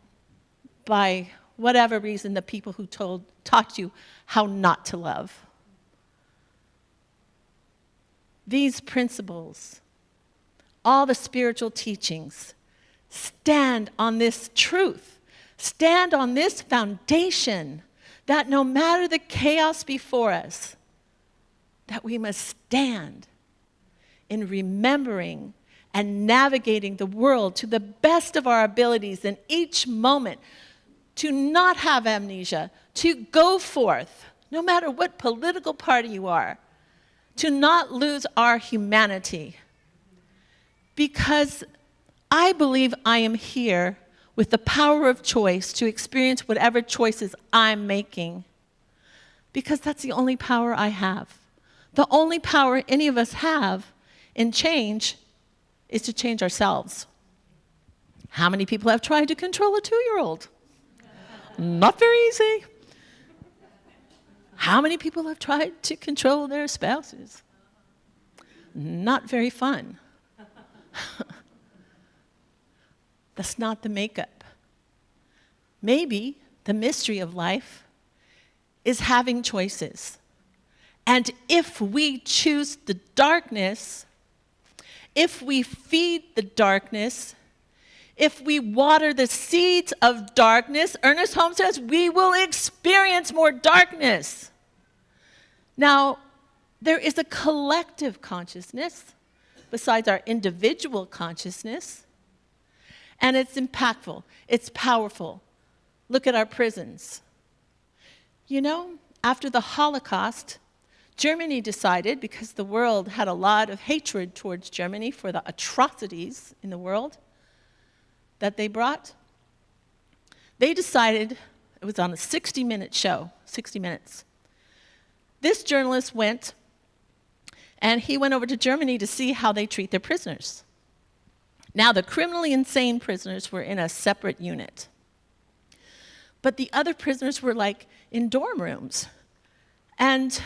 by whatever reason, the people who taught you how not to love? These principles, all the spiritual teachings, stand on this truth, stand on this foundation, that no matter the chaos before us, that we must stand in remembering and navigating the world to the best of our abilities in each moment, to not have amnesia, to go forth, no matter what political party you are, to not lose our humanity. Because I believe I am here with the power of choice to experience whatever choices I'm making. Because that's the only power I have. The only power any of us have in change is to change ourselves. How many people have tried to control a 2-year-old? Not very easy. How many people have tried to control their spouses? Not very fun. That's not the makeup. Maybe the mystery of life is having choices. And if we choose the darkness, if we feed the darkness, if we water the seeds of darkness, Ernest Holmes says, we will experience more darkness. Now, there is a collective consciousness besides our individual consciousness, and it's impactful, it's powerful. Look at our prisons. You know, after the Holocaust, Germany decided, because the world had a lot of hatred towards Germany for the atrocities in the world that they brought, they decided, it was on a 60-minute show, 60 Minutes. This journalist went, and he went over to Germany to see how they treat their prisoners. Now, the criminally insane prisoners were in a separate unit. But the other prisoners were like in dorm rooms. And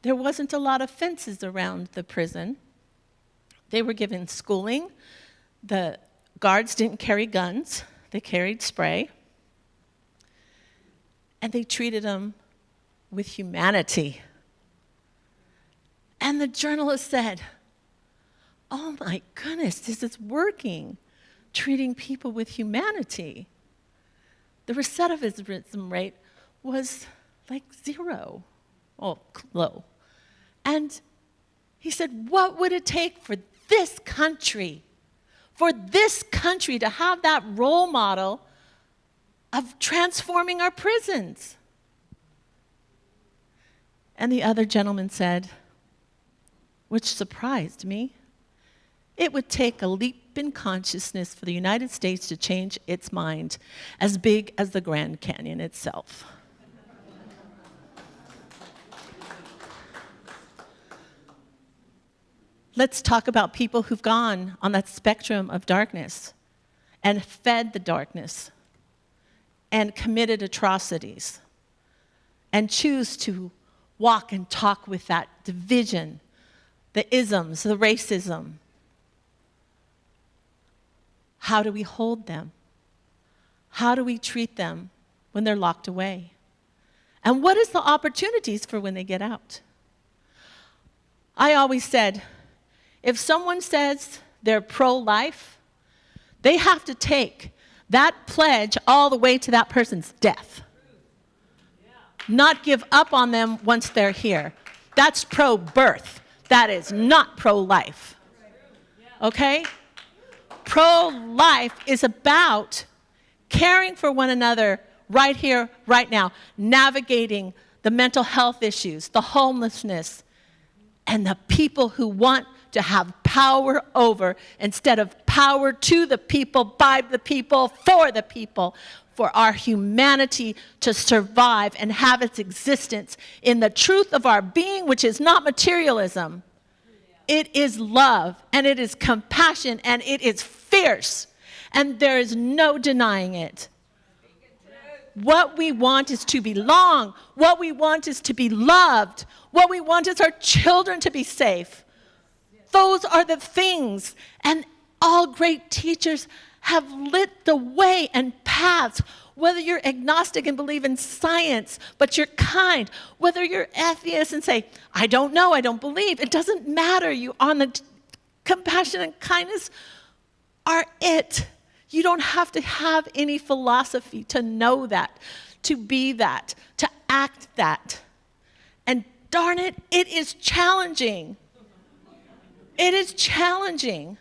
there wasn't a lot of fences around the prison. They were given schooling. The guards didn't carry guns. They carried spray. And they treated them with humanity. And the journalist said, oh my goodness, this is working, treating people with humanity. the recidivism rate was like 0, low. And he said, what would it take for this country to have that role model of transforming our prisons? And the other gentleman said, which surprised me, it would take a leap in consciousness for the United States to change its mind as big as the Grand Canyon itself. Let's talk about people who've gone on that spectrum of darkness and fed the darkness and committed atrocities and choose to walk and talk with that division, the isms, the racism. How do we hold them? How do we treat them when they're locked away? And what is the opportunities for when they get out? I always said, if someone says they're pro-life, they have to take that pledge all the way to that person's death. Not give up on them once they're here. That's pro-birth. That is not pro-life. Okay? Pro-life is about caring for one another right here, right now, navigating the mental health issues, the homelessness, and the people who want to have power over instead of power to the people, by the people, for our humanity to survive and have its existence in the truth of our being, which is not materialism. It is love, and it is compassion, and it is fierce, and there is no denying it. What we want is to belong. What we want is to be loved. What we want is our children to be safe. Those are the things, and all great teachers have lit the way and paths, whether you're agnostic and believe in science, but you're kind, whether you're atheist and say, I don't know, I don't believe, it doesn't matter. You on the compassion and kindness are it. You don't have to have any philosophy to know that, to be that, to act that. And darn it, it is challenging. It is challenging.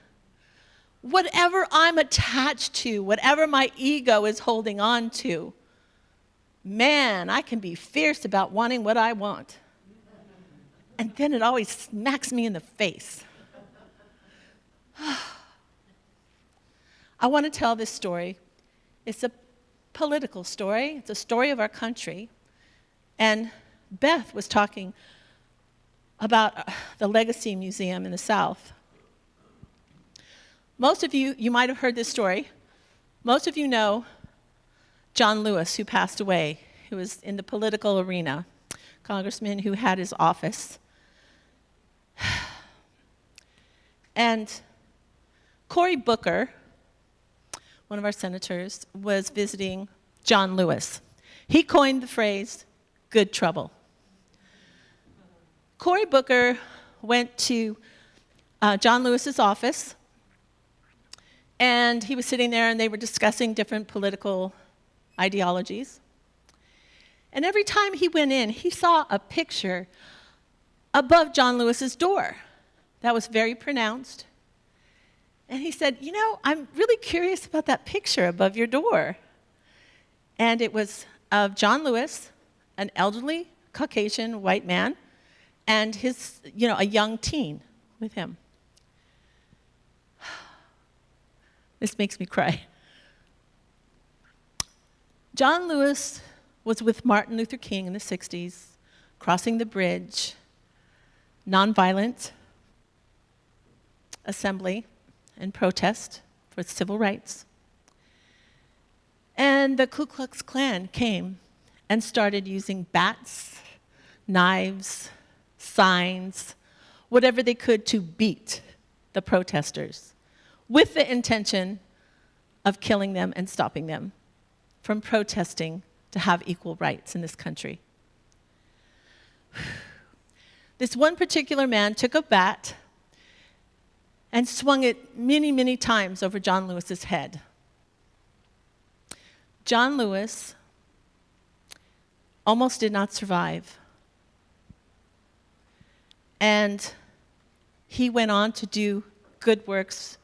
Whatever I'm attached to, whatever my ego is holding on to, man, I can be fierce about wanting what I want. And then it always smacks me in the face. I want to tell this story. It's a political story. It's a story of our country. And Beth was talking about the Legacy Museum in the South. Most of you might have heard this story. Most of you know John Lewis, who passed away, who was in the political arena, congressman who had his office. And Cory Booker, one of our senators, was visiting John Lewis. He coined the phrase, good trouble. Cory Booker went to John Lewis's office, and he was sitting there, and they were discussing different political ideologies. And every time he went in, he saw a picture above John Lewis's door that was very pronounced. And he said, you know, I'm really curious about that picture above your door. And it was of John Lewis, an elderly Caucasian white man, and his, a young teen with him. This makes me cry. John Lewis was with Martin Luther King in the 60s, crossing the bridge, nonviolent assembly and protest for civil rights. And the Ku Klux Klan came and started using bats, knives, signs, whatever they could to beat the protesters, with the intention of killing them and stopping them from protesting to have equal rights in this country. This one particular man took a bat and swung it many, many times over John Lewis's head. John Lewis almost did not survive. And he went on to do good works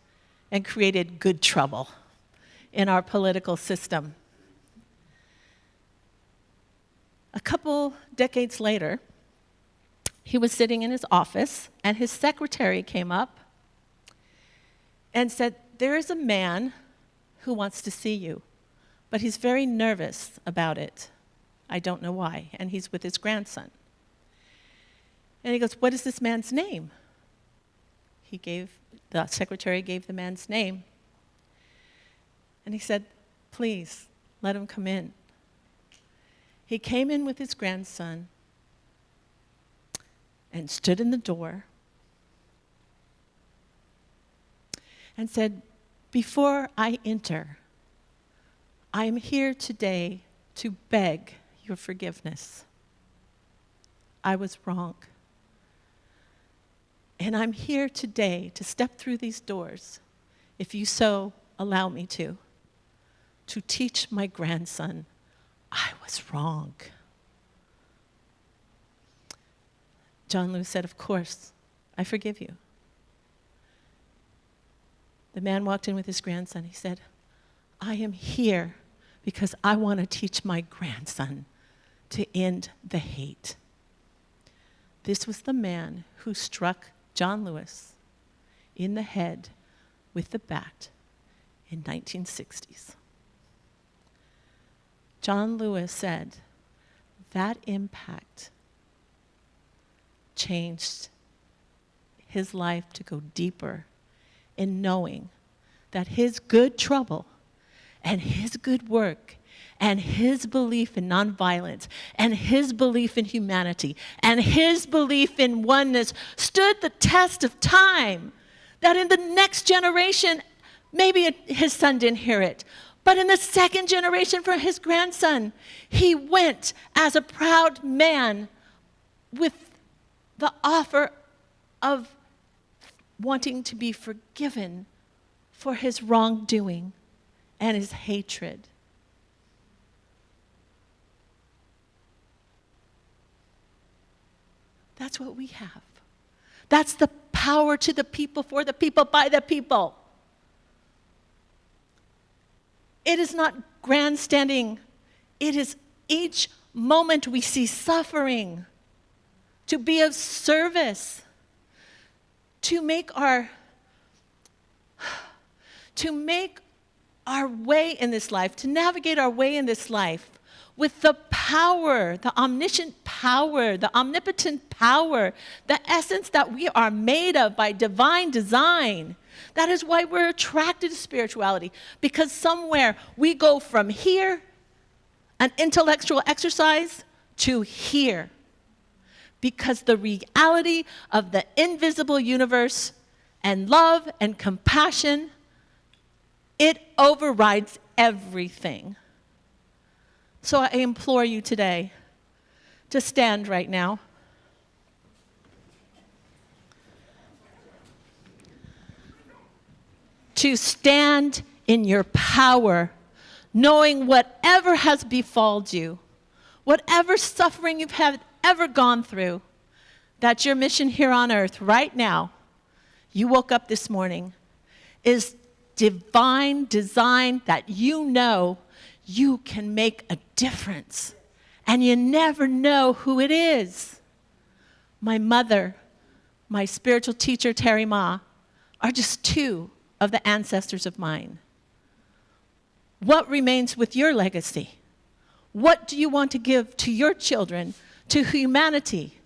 and created good trouble in our political system. A couple decades later, he was sitting in his office, and his secretary came up and said, "There is a man who wants to see you, but he's very nervous about it. I don't know why." And he's with his grandson. And he goes, "What is this man's name?" The secretary gave the man's name. And he said, "Please, let him come in." He came in with his grandson and stood in the door and said, "Before I enter, I am here today to beg your forgiveness. I was wrong. And I'm here today to step through these doors, if you so allow me to teach my grandson I was wrong." John Lewis said, "Of course, I forgive you." The man walked in with his grandson. He said, "I am here because I want to teach my grandson to end the hate." This was the man who struck John Lewis in the head with the bat in 1960s. John Lewis said that impact changed his life to go deeper in knowing that his good trouble and his good work and his belief in nonviolence and his belief in humanity and his belief in oneness stood the test of time. That in the next generation, maybe his son didn't hear it, but in the second generation for his grandson, he went as a proud man with the offer of wanting to be forgiven for his wrongdoing and his hatred. That's what we have. That's the power to the people, for the people, by the people. It is not grandstanding. It is each moment we see suffering to be of service, to make our way in this life, to navigate our way in this life with the power, the omniscient power, the omnipotent power, the essence that we are made of by divine design. That is why we're attracted to spirituality, because somewhere we go from here, an intellectual exercise, to here. Because the reality of the invisible universe and love and compassion, it overrides everything. So I implore you today to stand right now. To stand in your power, knowing whatever has befalled you, whatever suffering you've ever gone through, that your mission here on earth right now, you woke up this morning, is divine design, that you know you can make a difference. And you never know who it is. My mother, my spiritual teacher, Terry Ma, are just two of the ancestors of mine. What remains with your legacy? What do you want to give to your children, to humanity,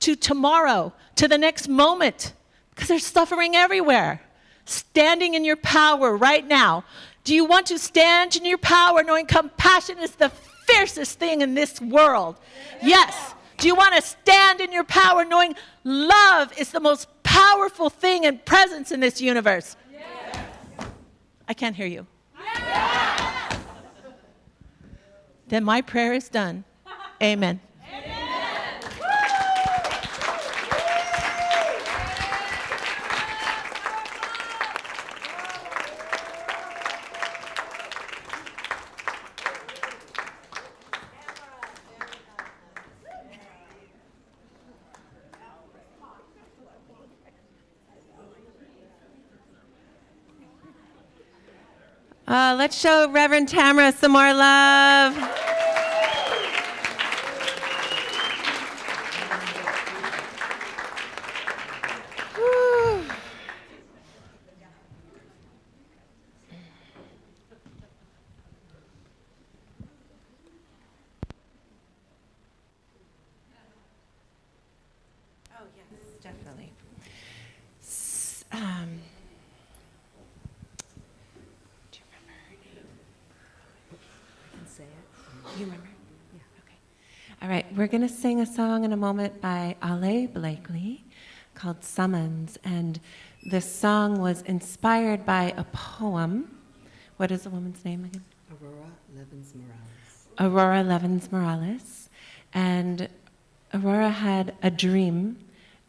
to tomorrow, to the next moment? Because there's suffering everywhere. Standing in your power right now. Do you want to stand in your power knowing compassion is the fiercest thing in this world? Yes. Do you want to stand in your power knowing love is the most powerful thing and presence in this universe? Yes. I can't hear you. Yes. Then my prayer is done. Amen. Let's show Reverend Tamara some more love. Whew. Oh, yes, definitely. Do you remember her name? I can say it. You remember? Yeah. Okay. All right, we're going to sing a song in a moment by Ale Blakely called Summons. And this song was inspired by a poem. What is the woman's name again? Aurora Levins Morales. Aurora Levins Morales. And Aurora had a dream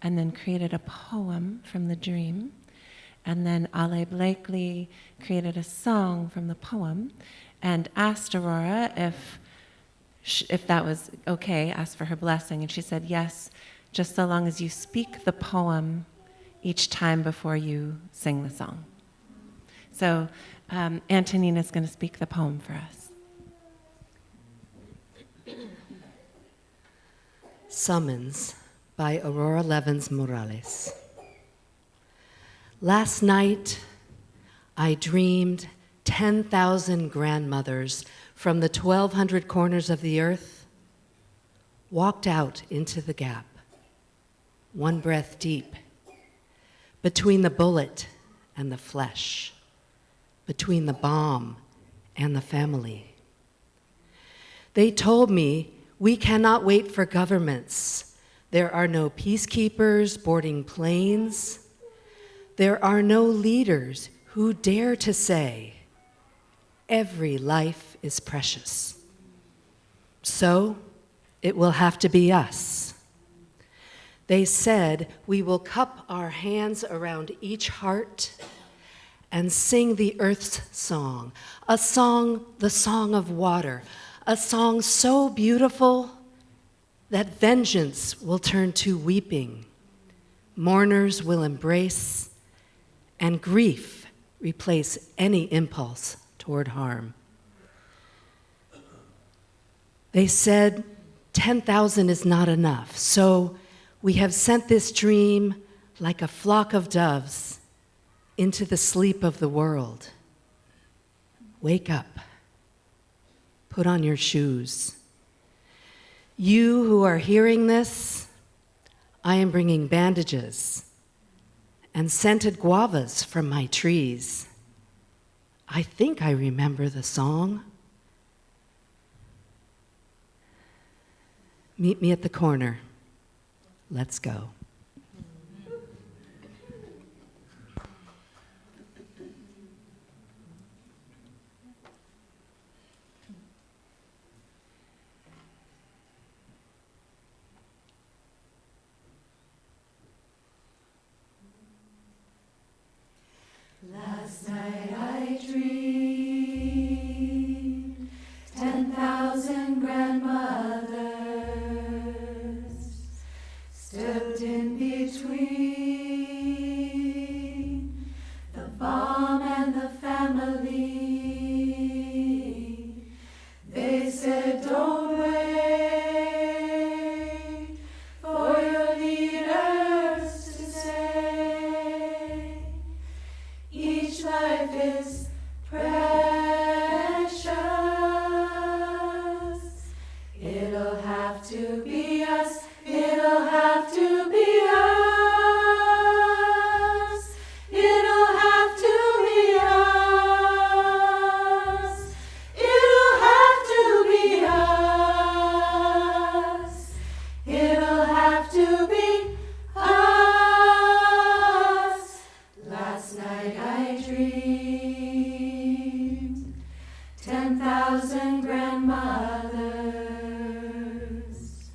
and then created a poem from the dream. And then Ale Blakely created a song from the poem and asked Aurora if that was okay, asked for her blessing. And she said, yes, just so long as you speak the poem each time before you sing the song. So Antonina's going to speak the poem for us. Summons by Aurora Levins Morales. Last night, I dreamed 10,000 grandmothers from the 1,200 corners of the earth walked out into the gap, one breath deep, between the bullet and the flesh, between the bomb and the family. They told me, we cannot wait for governments. There are no peacekeepers boarding planes. There are no leaders who dare to say, every life is precious. So it will have to be us. They said we will cup our hands around each heart and sing the earth's song, a song, the song of water, a song so beautiful that vengeance will turn to weeping, mourners will embrace, and grief replace any impulse toward harm. They said 10,000 is not enough, so we have sent this dream like a flock of doves into the sleep of the world. Wake up. Put on your shoes. You who are hearing this, I am bringing bandages and scented guavas from my trees. I think I remember the song. Meet me at the corner. Let's go. Last night I dreamed 10,000 grandmothers stepped in between the bomb and the family. They said, don't wait for your leaders to say each life is precious. It'll have to be us. It'll have to be us. It'll have to be us. It'll have to be us. It'll have to be us. Last night I dreamed 10,000 grandmothers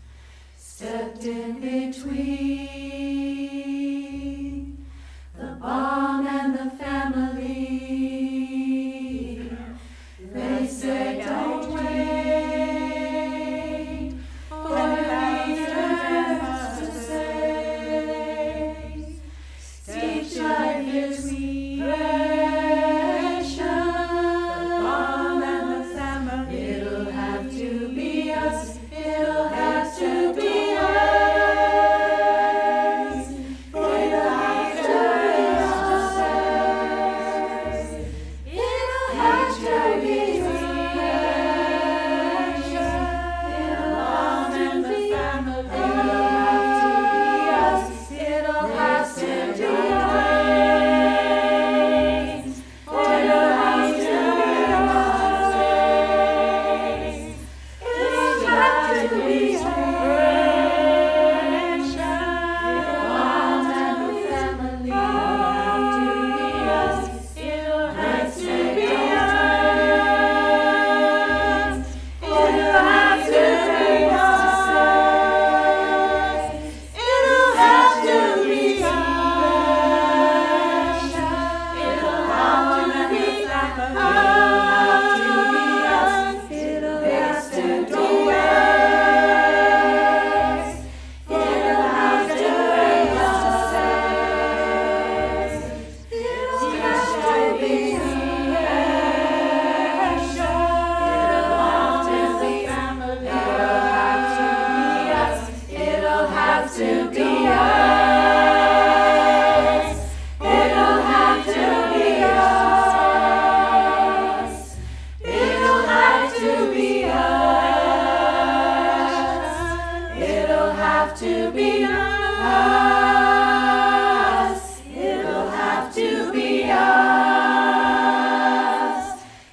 to be us. It'll have to be us.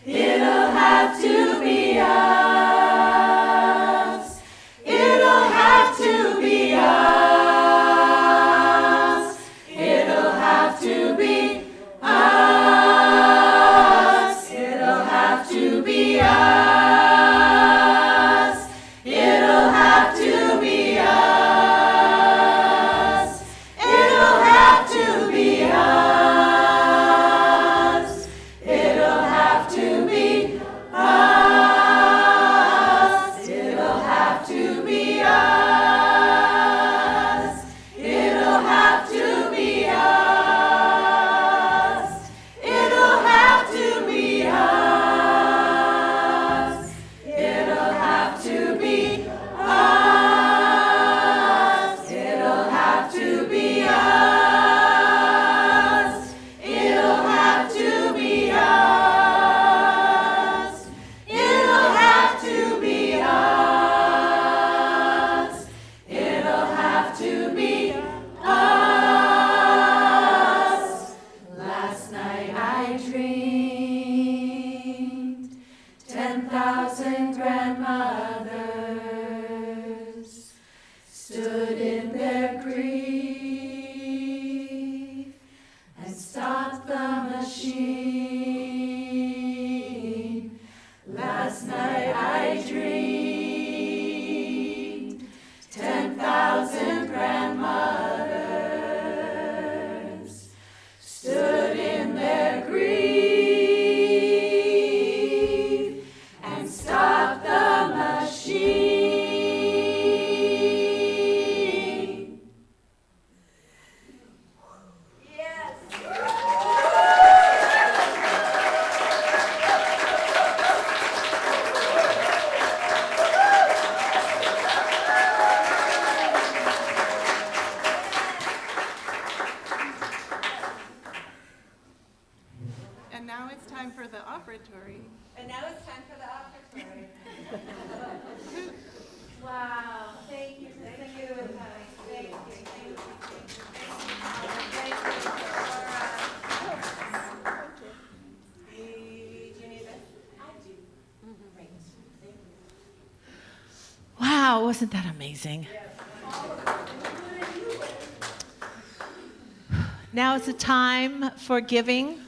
It'll have to be us. It'll have to be us. It'll have to be us. It'll have to be us. It'll have to be us. It'll have to be us. It'll have to be us. It'll have to be us. It'll have to be us. It'll have to be us. It'll have to be us. It'll have to be us. It'll have to be us. It'll have to be us. It'll have to be us. Last night I dreamed 10,000 grandmothers stood in their grief and stopped the machine. Last night I dreamed 10,000 grandmothers stood in their grief and stopped the machine. Yes. And now it's time for the offertory. And now it's time for the offertory. Wow, thank you, thank you, thank you, thank you, thank you, Laura. Do you need this? I do. Great, thank you. Wow, wasn't that amazing? Now is the time for giving.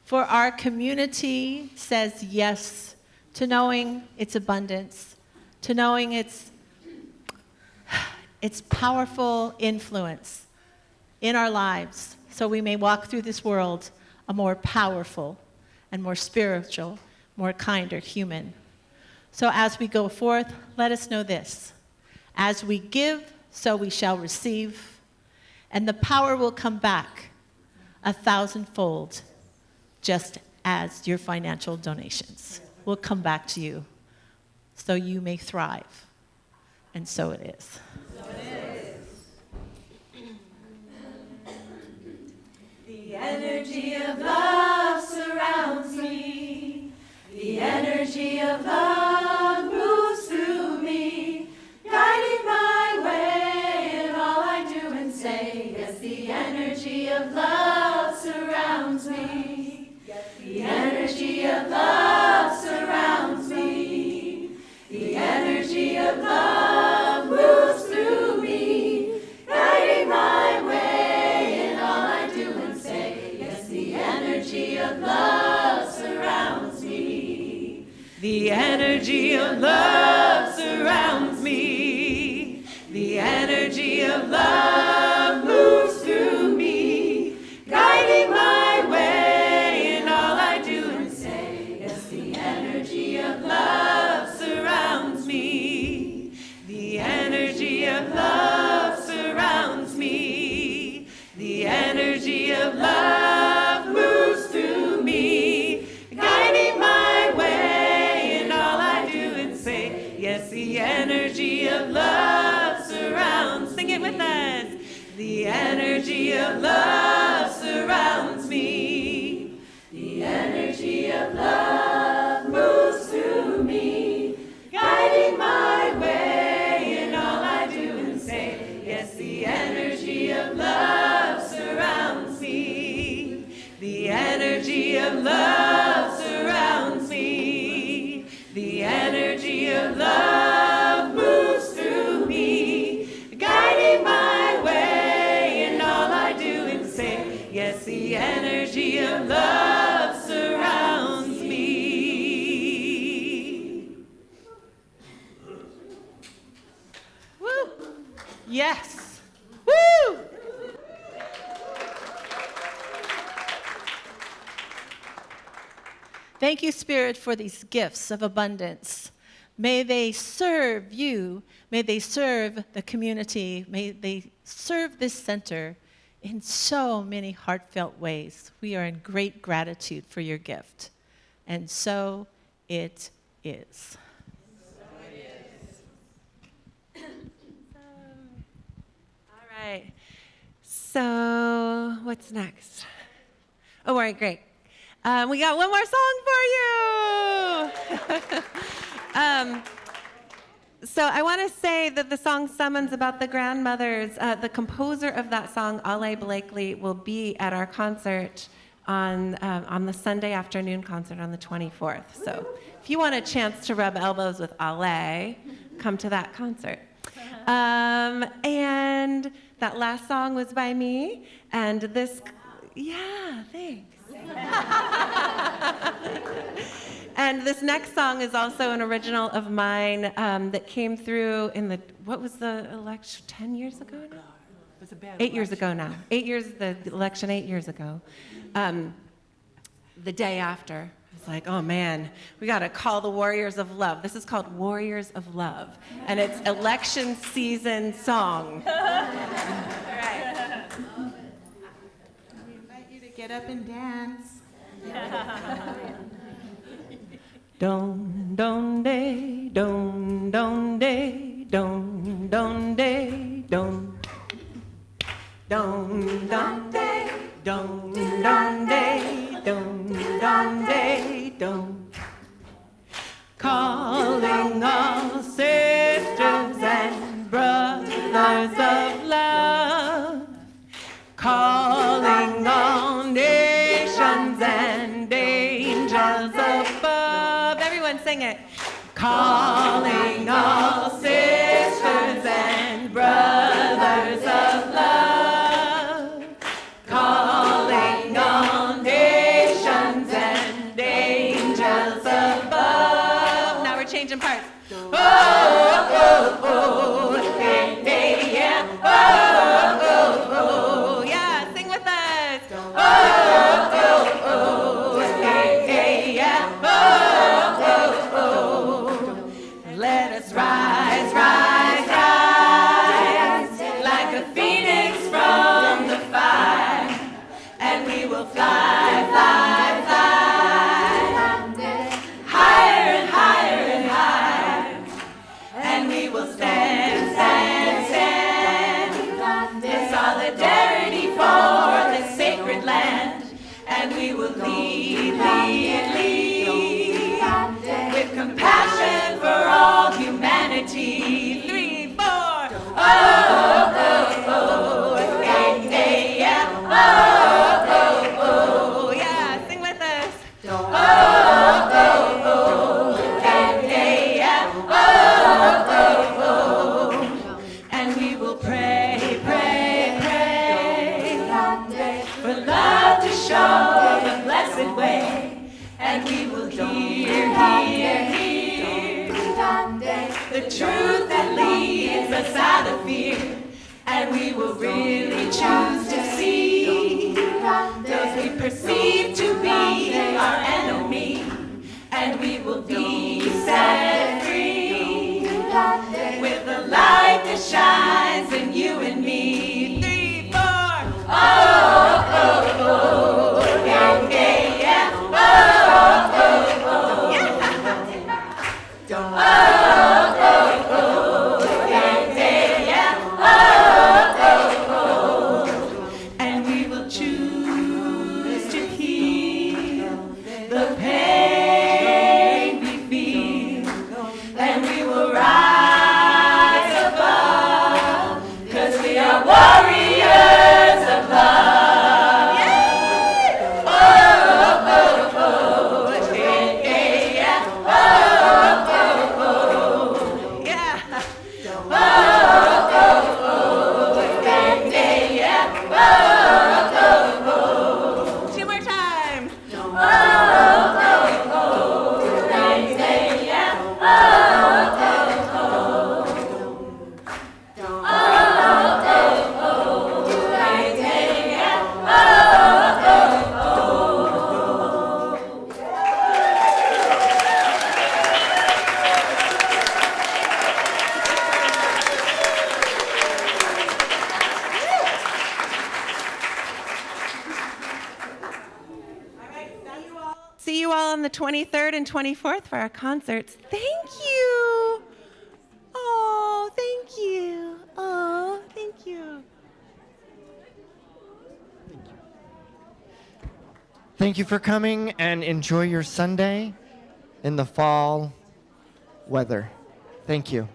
For our community says yes to knowing its abundance, to knowing its powerful influence in our lives, so we may walk through this world a more powerful and more spiritual, more kinder human. So as we go forth, let us know this: as we give, so we shall receive, and the power will come back 1,000-fold, just as your financial donations will come back to you, so you may thrive. And so it is. The energy of love surrounds me. The energy of love moves through me, guiding my way in all I do and say. Yes, the energy of love surrounds me. The energy of love surrounds me. The energy of love moves through me, guiding my way in all I do and say. Yes, the energy of love surrounds me. The energy of love surrounds me. The energy of love moves through me, guiding my way in all I do and say. Yes, the energy of Love surrounds me. The energy of love surrounds me. The energy of love moves through me, guiding my way in all I do and say. Yes, the energy of love surrounds. Sing it with us. The energy of love surrounds me. The energy of love moves through me, guiding my way in all I do and say. Yes. Woo! Thank you, Spirit, for these gifts of abundance. May they serve you. May they serve the community. May they serve this center in so many heartfelt ways. We are in great gratitude for your gift. And so it is. All right. So what's next? Oh, all right, great. We got one more song for you. So I want to say that the song Summons about the grandmothers, the composer of that song, Ale Blakely, will be at our concert on the Sunday afternoon concert on the 24th. So if you want a chance to rub elbows with Ale, come to that concert. And that last song was by me, and this, yeah, thanks. And this next song is also an original of mine that came through in the, what was the election, 10 years ago now? It was a bad 8 years ago now. 8 years, the election 8 years ago. The day after, I was like, oh man, we got to call the Warriors of Love. This is called Warriors of Love, and it's election season song. All right. We invite you to get up and dance. Don don day, don don day, don don day, don don don day, don don day, don don day, don. Calling all sisters and brothers of love, calling all nations and angels above. Everyone sing it. Calling all sisters and brothers of love, calling all nations and angels above. Now we're changing parts. Oh, oh, oh, hey, hey, yeah. Oh, oh, oh, yeah. Sing with us. Oh, oh, oh, hey, hey, yeah. Oh, oh, oh. Let us rise, rise, rise, like a phoenix from the fire, and we will fly, fly, fly, higher and higher and higher, and we will stand, stand, stand, in solidarity for this sacred land, and we will lead, lead, lead, with compassion for all humanity. 3, 4. Oh, oh, oh, hey, hey, yeah. Oh, oh, oh, yeah. Sing with us. Oh, oh, oh, hey, hey, yeah. Oh, oh, oh. And we will pray, pray, pray, for love to show the blessed way. And we will hear, hear, hear the truth that leads us out of fear. And we will really choose to see those we perceive to be our enemy. And we will be set free with the light that shines in you and me. 3, 4. Oh, oh, oh, hey, hey, yeah. Oh, oh, oh, yeah. Oh, oh, oh, hey, hey, yeah. Oh, oh, oh. And we will choose to heal the pain we feel, and we will rise above, 'cause we are warriors of love. Yeah. 23rd and 24th for our concerts. Thank you. Oh, thank you. Oh, thank you. Thank you for coming and enjoy your Sunday in the fall weather. Thank you.